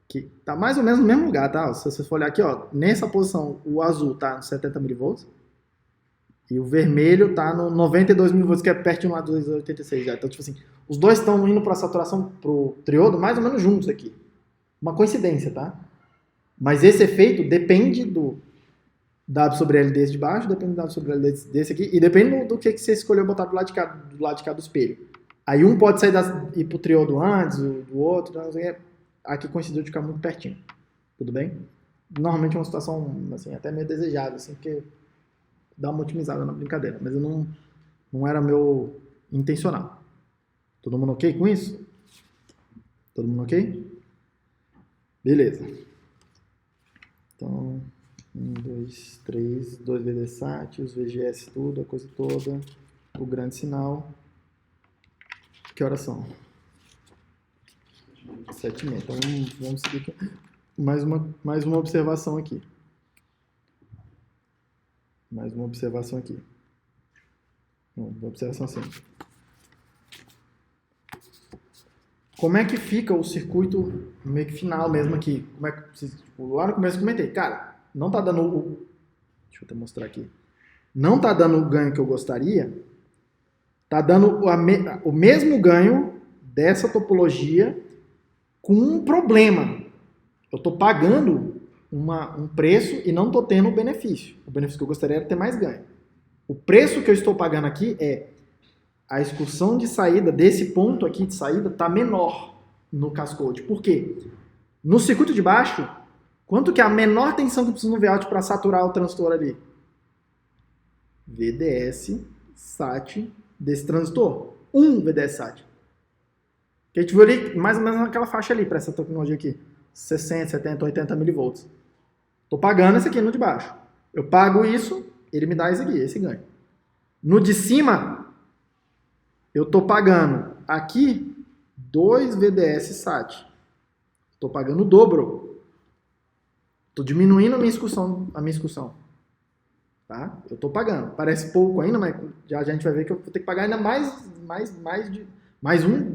Que tá mais ou menos no mesmo lugar, tá? Se você for olhar aqui, ó, nessa posição, o azul tá no 70 milivolts e o vermelho tá no 92 milivolts, que é perto lá dos 86 já. Então, tipo assim, os dois estão indo para saturação, pro triodo, mais ou menos juntos aqui. Uma coincidência, tá? Mas esse efeito depende do W sobre L desse de baixo, depende do W sobre L desse aqui, e depende do que você escolheu botar do lado de cá do espelho. Aí um pode sair ir pro triodo antes, do outro, não sei o que. Aqui coincidiu de ficar muito pertinho. Tudo bem? Normalmente é uma situação assim, até meio desejável, assim, porque dá uma otimizada na brincadeira. Mas eu não era meu intencional. Todo mundo ok com isso? Todo mundo ok? Beleza. Então, 1, 2, 3, 2 VDSAT, os VGS tudo, a coisa toda, o grande sinal. Que horas são? 7h30. Então vamos seguir aqui. Mais uma observação aqui. Mais uma observação aqui. Uma observação assim. Como é que fica o circuito meio que final mesmo aqui? Como é que, tipo, lá no começo eu comentei, cara, não tá dando o... Deixa eu até mostrar aqui. Não tá dando o ganho que eu gostaria. Tá dando o mesmo ganho dessa topologia com um problema. Eu estou pagando um preço e não estou tendo o benefício. O benefício que eu gostaria era ter mais ganho. O preço que eu estou pagando aqui é a excursão de saída desse ponto aqui de saída está menor no cascode. Por quê? No circuito de baixo, quanto que é a menor tensão que eu preciso no Vout para saturar o transistor ali? VDS SAT desse transistor. 1 VDS SAT. Que a gente viu ali, mais ou menos naquela faixa ali, para essa tecnologia aqui. 60, 70, 80 milivolts. Estou pagando esse aqui no de baixo. Eu pago isso, ele me dá esse aqui, esse ganho. No de cima, eu estou pagando aqui 2 VDS SAT. Estou pagando o dobro. Estou diminuindo a minha excursão. Tá? Eu estou pagando. Parece pouco ainda, mas já a gente vai ver que eu vou ter que pagar ainda mais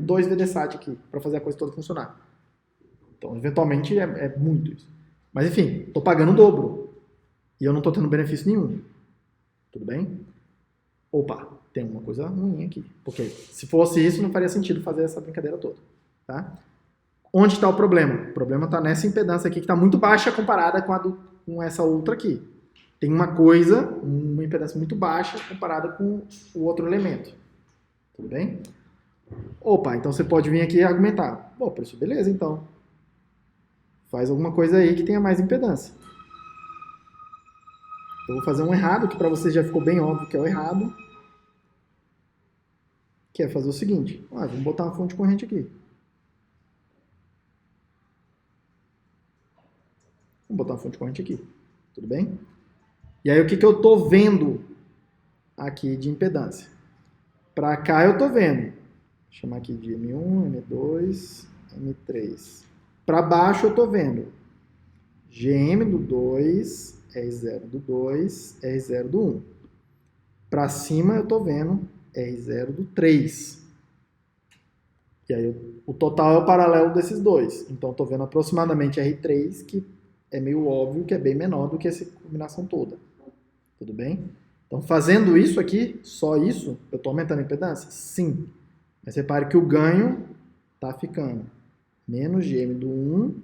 2 VDSAT aqui, para fazer a coisa toda funcionar. Então, eventualmente, é muito isso. Mas, enfim, estou pagando o dobro. E eu não estou tendo benefício nenhum. Tudo bem? Opa, tem uma coisa ruim aqui. Porque se fosse isso, não faria sentido fazer essa brincadeira toda. Tá? Onde está o problema? O problema está nessa impedância aqui, que está muito baixa comparada com essa outra aqui. Tem uma impedância muito baixa comparada com o outro elemento. Tudo bem? Opa, então você pode vir aqui e argumentar. Bom, por isso, beleza, então. Faz alguma coisa aí que tenha mais impedância. Eu vou fazer um errado, que para você já ficou bem óbvio que é o errado. Que é fazer o seguinte. Vamos botar uma fonte de corrente aqui. Vamos botar uma fonte de corrente aqui. Tudo bem? E aí o que eu estou vendo aqui de impedância? Para cá eu estou vendo. Vou chamar aqui de M1, M2, M3. Para baixo eu estou vendo GM do 2, R0 do 2, R0 do 1. Para cima eu estou vendo R0 do 3. E aí o total é o paralelo desses dois. Então eu estou vendo aproximadamente R3, que é meio óbvio que é bem menor do que essa combinação toda. Tudo bem? Então fazendo isso aqui, só isso, eu estou aumentando a impedância? Sim. Mas repare que o ganho tá ficando menos gm do 1,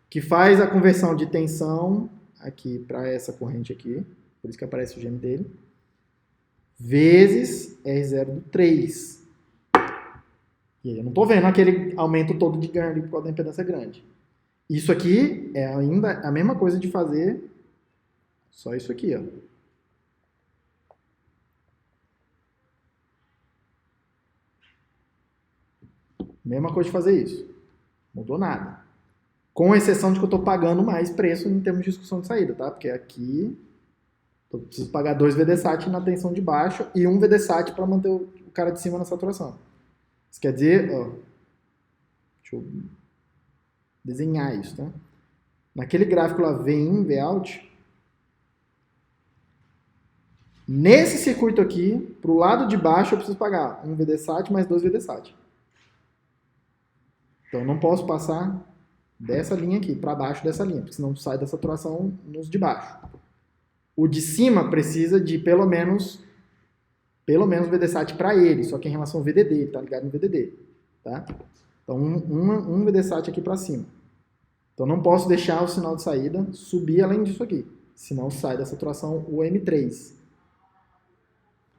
que faz a conversão de tensão aqui para essa corrente aqui, por isso que aparece o gm dele, vezes R0 do 3. E aí eu não estou vendo aquele aumento todo de ganho ali por causa da impedância grande. Isso aqui é ainda a mesma coisa de fazer só isso aqui, ó. Mesma coisa de fazer isso. Mudou nada. Com exceção de que eu estou pagando mais preço em termos de discussão de saída, tá? Porque aqui eu preciso pagar 2 VDSAT na tensão de baixo e 1 VDSAT para manter o cara de cima na saturação. Isso quer dizer, ó, deixa eu desenhar isso, tá? Naquele gráfico lá, V-in, V-out, nesse circuito aqui, para o lado de baixo, eu preciso pagar 1 VDSAT mais 2 VDSAT. Então, eu não posso passar dessa linha aqui, para baixo dessa linha, porque senão sai da saturação nos de baixo. O de cima precisa de pelo menos VDSAT para ele, só que em relação ao VDD, ele está ligado no VDD. Tá? Então, um VDSAT aqui para cima. Então, não posso deixar o sinal de saída subir além disso aqui, senão sai da saturação o M3.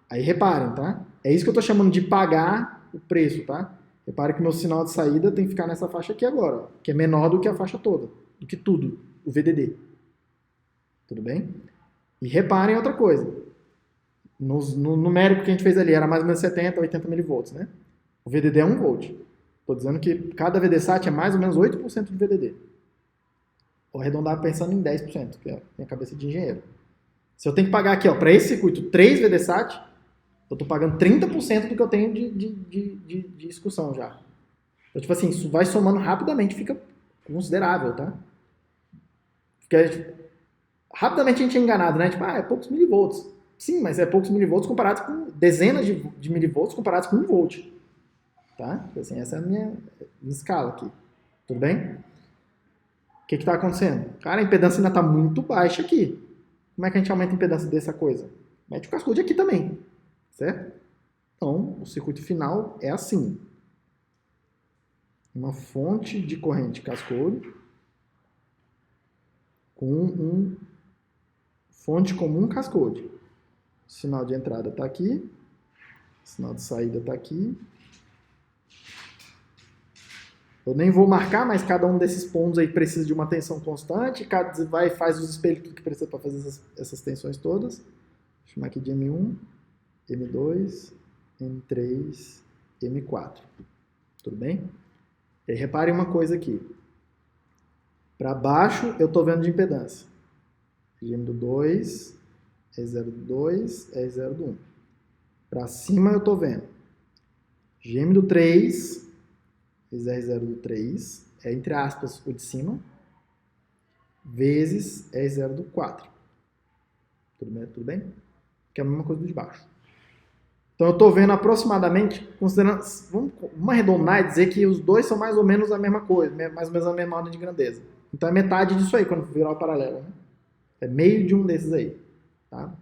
Aí reparem, tá? É isso que eu estou chamando de pagar o preço, tá? Repare que o meu sinal de saída tem que ficar nessa faixa aqui agora, ó, que é menor do que a faixa toda, do que tudo, o VDD. Tudo bem? E reparem outra coisa. No numérico que a gente fez ali, era mais ou menos 70, 80 mV, né? O VDD é 1 volt. Estou dizendo que cada VDSAT é mais ou menos 8% de VDD. Vou arredondar pensando em 10%, que é a minha cabeça de engenheiro. Se eu tenho que pagar aqui, para esse circuito, 3 VDSAT, eu estou pagando 30% do que eu tenho de discussão já. Então, tipo assim, isso vai somando rapidamente, fica considerável, tá? Porque rapidamente a gente é enganado, né? Tipo, é poucos milivolts. Sim, mas é poucos milivolts comparados com dezenas de milivolts comparados com 1 volt. Tá? Então, assim, essa é a minha escala aqui. Tudo bem? O que está acontecendo? Cara, a impedância ainda está muito baixa aqui. Como é que a gente aumenta a impedância dessa coisa? Mete o cascode aqui também. Certo? Então, o circuito final é assim. Uma fonte de corrente cascode com fonte comum cascode. O sinal de entrada está aqui. O sinal de saída está aqui. Eu nem vou marcar, mas cada um desses pontos aí precisa de uma tensão constante. Cada vai e faz os espelhos que precisa para fazer essas tensões todas. Vou chamar aqui de M1, M2, M3, M4. Tudo bem? E aí, reparem uma coisa aqui. Para baixo, eu estou vendo de impedância. Gm do 2, R0 do 2, R0 do 1. Para cima, eu estou vendo Gm do 3, R0 do 3, é entre aspas o de cima, vezes R0 do 4. Tudo bem? Que é a mesma coisa do de baixo. Então eu estou vendo aproximadamente, considerando, vamos arredondar e dizer que os dois são mais ou menos a mesma coisa, mais ou menos a mesma ordem de grandeza. Então é metade disso aí, quando virar o paralelo. Né? É meio de um desses aí. Tá?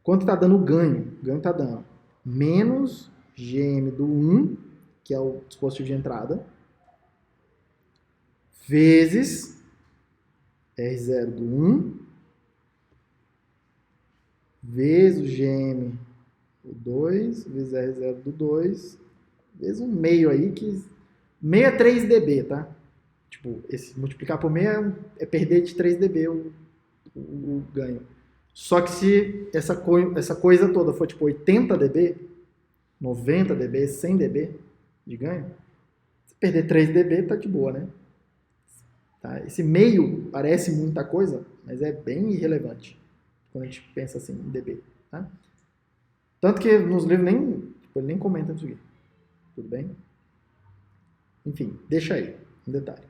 Quanto está dando o ganho? O ganho está dando menos Gm do 1, que é o dispositivo de entrada, vezes R0 do 1, vezes o Gm do 2, vezes R0 do 2, vezes um meio aí, que meio é 3 dB, tá? Tipo, multiplicar por meio é perder de 3 dB o ganho. Só que se essa coisa toda for tipo 80 dB, 90 dB, 100 dB de ganho, se perder 3 dB tá de boa, né? Tá? Esse meio parece muita coisa, mas é bem irrelevante quando a gente pensa assim em dB. Tá? Tanto que nos livros ele nem comenta isso aqui. Tudo bem? Enfim, deixa aí, um detalhe.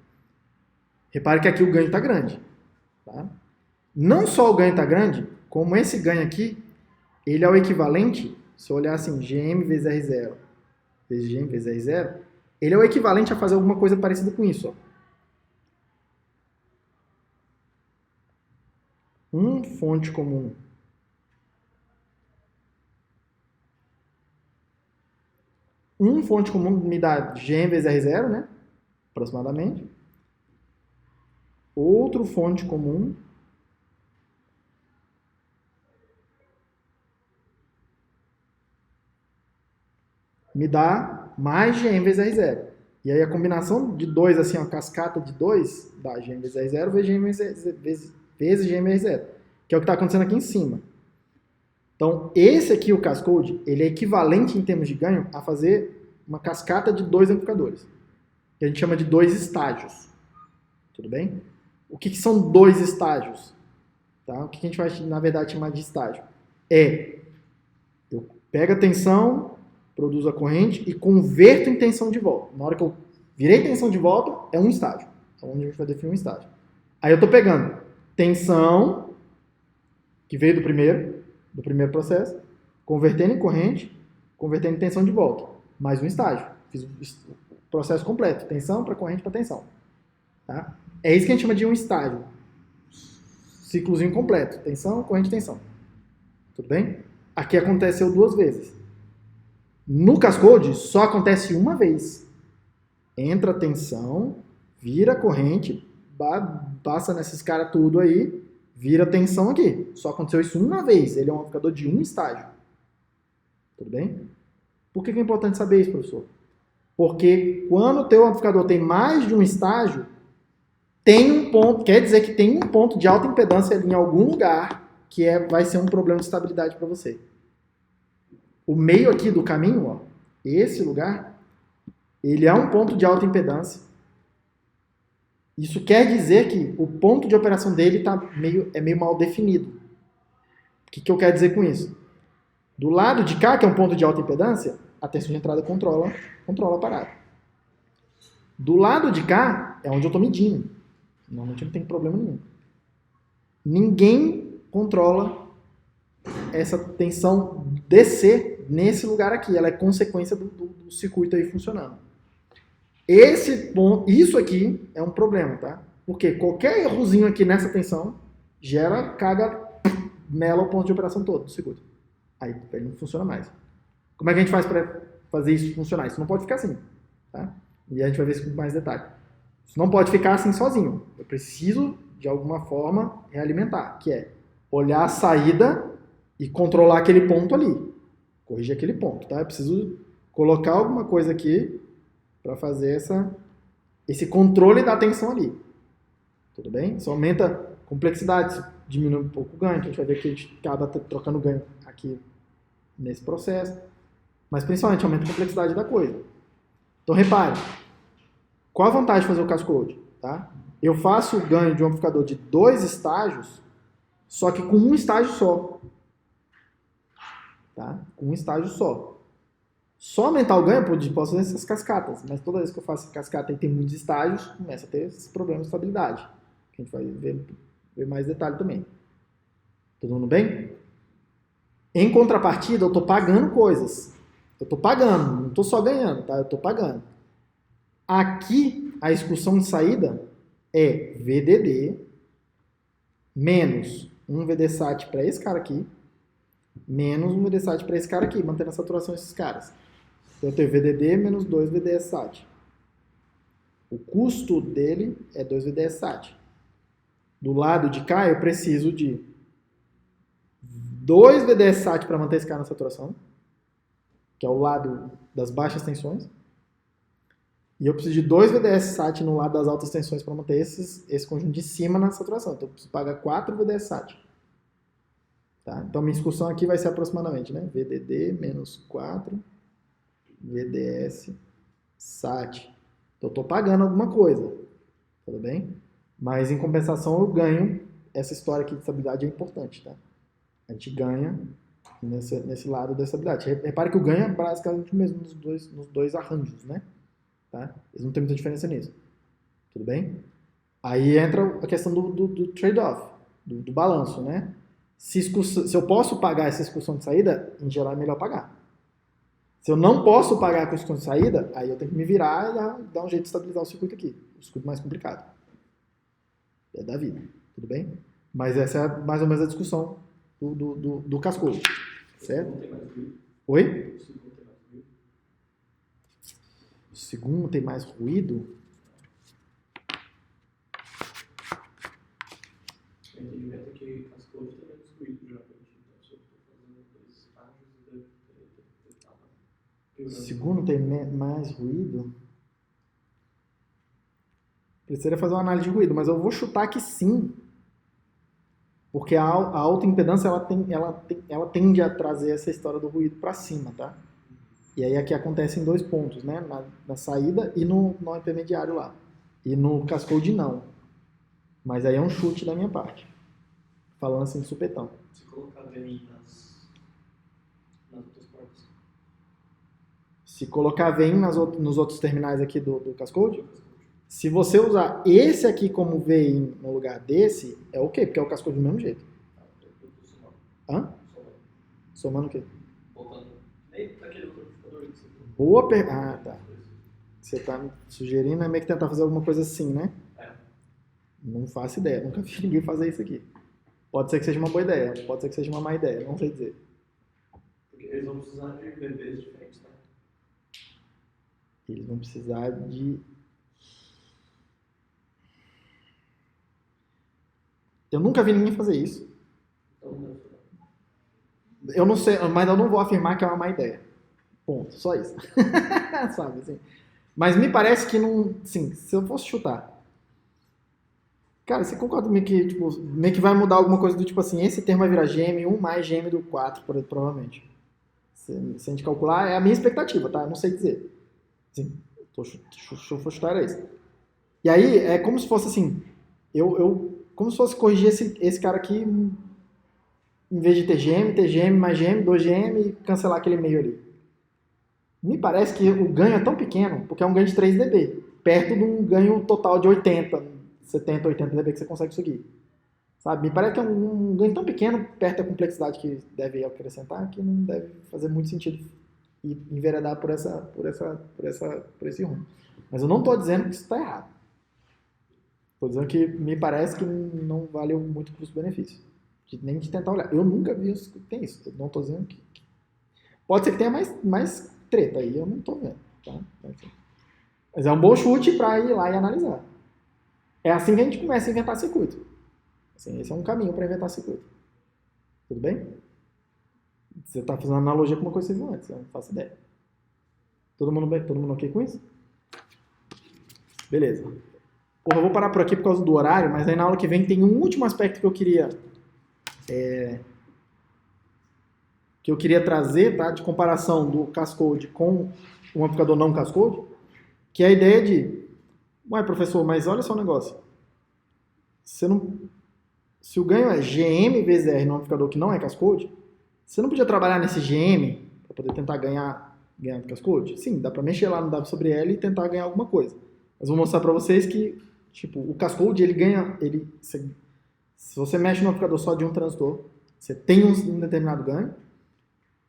Repare que aqui o ganho está grande. Tá? Não só o ganho está grande, como esse ganho aqui, ele é o equivalente, se eu olhar assim, Gm vezes R0 vezes Gm vezes R0, ele é o equivalente a fazer alguma coisa parecida com isso. Ó. Fonte comum fonte comum me dá Gn vezes R0, né? Aproximadamente. Outro fonte comum me dá mais Gn vezes R0. E aí a combinação de 2, assim, a cascata de 2, dá Gn vezes R0 vezes Gn vezes Gn vezes R0, que é o que está acontecendo aqui em cima. Então, esse aqui, o cascode, ele é equivalente em termos de ganho a fazer uma cascata de 2 amplificadores, que a gente chama de 2 estágios. Tudo bem? O que são 2 estágios? Tá? O que a gente vai, na verdade, chamar de estágio? Eu pego a tensão, produzo a corrente e converto em tensão de volta. Na hora que eu virei tensão de volta, é um estágio. É onde a gente vai definir um estágio. Aí eu estou pegando tensão, que veio do primeiro processo, convertendo em corrente, convertendo em tensão de volta. Mais um estágio. Fiz o processo completo. Tensão para corrente para tensão. Tá? É isso que a gente chama de um estágio. Ciclozinho completo. Tensão, corrente, tensão. Tudo bem? Aqui aconteceu 2 vezes. No cascode, só acontece uma vez. Entra a tensão, vira corrente, passa nesses caras tudo aí, vira tensão aqui. Só aconteceu isso uma vez. Ele é um amplificador de um estágio. Tudo bem? Por que é importante saber isso, professor? Porque quando o teu amplificador tem mais de um estágio, tem um ponto, quer dizer que tem um ponto de alta impedância ali em algum lugar que vai ser um problema de estabilidade para você. O meio aqui do caminho, ó, esse lugar, ele é um ponto de alta impedância. Isso quer dizer que o ponto de operação dele é meio mal definido. O que eu quero dizer com isso? Do lado de cá, que é um ponto de alta impedância, a tensão de entrada controla a parada. Do lado de cá é onde eu estou medindo. Normalmente não tem problema nenhum. Ninguém controla essa tensão DC nesse lugar aqui. Ela é consequência do circuito aí funcionando. Isso aqui é um problema, tá? Porque qualquer errozinho aqui nessa tensão mela o ponto de operação todo do circuito. Aí ele não funciona mais. Como é que a gente faz para fazer isso funcionar? Isso não pode ficar assim, tá? E a gente vai ver isso com mais detalhe. Isso não pode ficar assim sozinho. Eu preciso, de alguma forma, realimentar, que é olhar a saída e controlar aquele ponto ali. Corrigir aquele ponto, tá? Eu preciso colocar alguma coisa aqui para fazer esse controle da tensão ali. Tudo bem? Isso aumenta a complexidade, diminui um pouco o ganho, que a gente vai ver que a gente acaba trocando ganho aqui nesse processo. Mas principalmente aumenta a complexidade da coisa. Então repare, qual a vantagem de fazer o cascode? Tá? Eu faço o ganho de um amplificador de 2 estágios, só que com um estágio só. Tá? Com um estágio só. Só aumentar o ganho, eu posso fazer essas cascatas, mas toda vez que eu faço cascata e tem muitos estágios, começa a ter esses problemas de estabilidade. Que a gente vai ver mais detalhe também. Todo mundo bem? Em contrapartida, eu estou pagando coisas. Eu estou pagando, não estou só ganhando, tá? Eu estou pagando. Aqui, a excursão de saída é VDD menos um VDSAT para esse cara aqui, menos um VDSAT para esse cara aqui, mantendo a saturação desses caras. Então, eu tenho VDD menos 2 VDSAT. O custo dele é 2 VDSAT. Do lado de cá, eu preciso de 2 VDSAT para manter esse cara na saturação, que é o lado das baixas tensões. E eu preciso de 2 VDSAT no lado das altas tensões para manter esse conjunto de cima na saturação. Então, eu preciso pagar 4 VDSAT. Tá? Então, minha excursão aqui vai ser aproximadamente, né? VDD menos 4 VDS SAT. Então, eu estou pagando alguma coisa. Tudo bem? Mas, em compensação, eu ganho. Essa história aqui de estabilidade é importante, tá? A gente ganha nesse lado da estabilidade. Repare que o ganho é basicamente o mesmo nos dois arranjos, né? Tá? Eles não tem muita diferença nisso. Tudo bem? Aí entra a questão do trade-off, do balanço, né? Se eu posso pagar essa excursão de saída, em geral é melhor pagar. Se eu não posso pagar com a excursão de saída, aí eu tenho que me virar e dar um jeito de estabilizar o circuito aqui. O circuito mais complicado. É da vida. Tudo bem? Mas essa é mais ou menos a discussão do cascode. Certo? Oi? O segundo tem mais ruído. O entendimento é que as cores têm menos ruído, geralmente. Então, se eu estou fazendo dois estágios, deve estar O piorando. segundo tem mais ruído. Precisaria fazer uma análise de ruído, mas eu vou chutar que sim. Porque a alta impedância ela tende a trazer essa história do ruído para cima, tá? E aí aqui acontece em 2 pontos, né? Na saída e no intermediário lá. E no cascode não. Mas aí é um chute da minha parte. Falando assim de supetão. Se colocar bem nas outras portas. Se colocar VIN nos outros terminais aqui do cascode, se você usar esse aqui como VIN no lugar desse, é ok, porque é o cascode do mesmo jeito. Hã? Somando o quê? Voltando. Nem daquele outro amplificador que você falou. Boa pergunta. Ah, tá. Você tá me sugerindo é meio que tentar fazer alguma coisa assim, né? É. Não faço ideia. Nunca vi ninguém fazer isso aqui. Pode ser que seja uma boa ideia, pode ser que seja uma má ideia, não sei dizer. Porque eles vão precisar de bebês diferentes, né? Eles vão precisar de... Eu nunca vi ninguém fazer isso. Então, deve ser. Eu não sei, mas eu não vou afirmar que é uma má ideia. Ponto, só isso. Sabe, assim. Mas me parece que não... Sim, se eu fosse chutar... Cara, você concorda comigo que tipo, meio que vai mudar alguma coisa do tipo assim, esse termo vai virar GM1 mais GM4, provavelmente. Se a gente calcular, é a minha expectativa, tá? Eu não sei dizer. Sim, vou chutar era isso. E aí, é como se fosse assim, como se fosse corrigir esse cara aqui, em vez de ter GM mais GM, 2GM e cancelar aquele meio ali. Me parece que o ganho é tão pequeno, porque é um ganho de 3 dB, perto de um ganho total de 70, 80 dB que você consegue seguir. Sabe? Me parece que é um ganho tão pequeno, perto da complexidade que deve acrescentar, que não deve fazer muito sentido enveredar por esse rumo. Mas eu não estou dizendo que isso está errado. Estou dizendo que me parece que não valeu muito o custo-benefício. Nem de tentar olhar. Eu nunca vi isso que tem isso. Eu não estou dizendo que... Pode ser que tenha mais treta aí, eu não estou vendo. Tá? Mas é um bom chute para ir lá e analisar. É assim que a gente começa a inventar circuito. Assim, esse é um caminho para inventar circuito. Tudo bem? Você está fazendo analogia com uma coisa que você viu antes, eu não faço ideia. Todo mundo bem? Todo mundo ok com isso? Beleza. Porra, eu vou parar por aqui por causa do horário, mas aí na aula que vem tem um último aspecto que eu queria trazer, tá? De comparação do cascode com um amplificador não cascode, que é a ideia de ué, professor, mas olha só o negócio. Se o ganho é GM vezes R no amplificador que não é cascode, você não podia trabalhar nesse GM para poder tentar ganhar do cascode? Sim, dá para mexer lá no W sobre L e tentar ganhar alguma coisa. Mas vou mostrar para vocês que tipo, o cascode, ele ganha... se você mexe no amplificador só de um transistor, você tem um determinado ganho,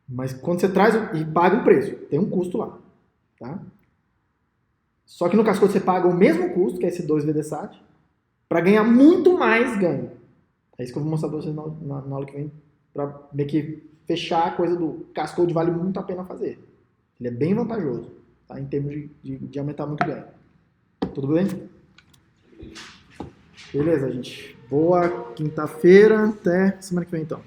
mas quando você traz e paga um preço, tem um custo lá. Tá? Só que no cascode você paga o mesmo custo, que é esse 2VDSAT, para ganhar muito mais ganho. É isso que eu vou mostrar para vocês na aula que vem, para meio que fechar a coisa do cascode vale muito a pena fazer. Ele é bem vantajoso, tá? Em termos de aumentar muito ganho. Tudo bem? Beleza, gente. Boa quinta-feira. Até semana que vem, então.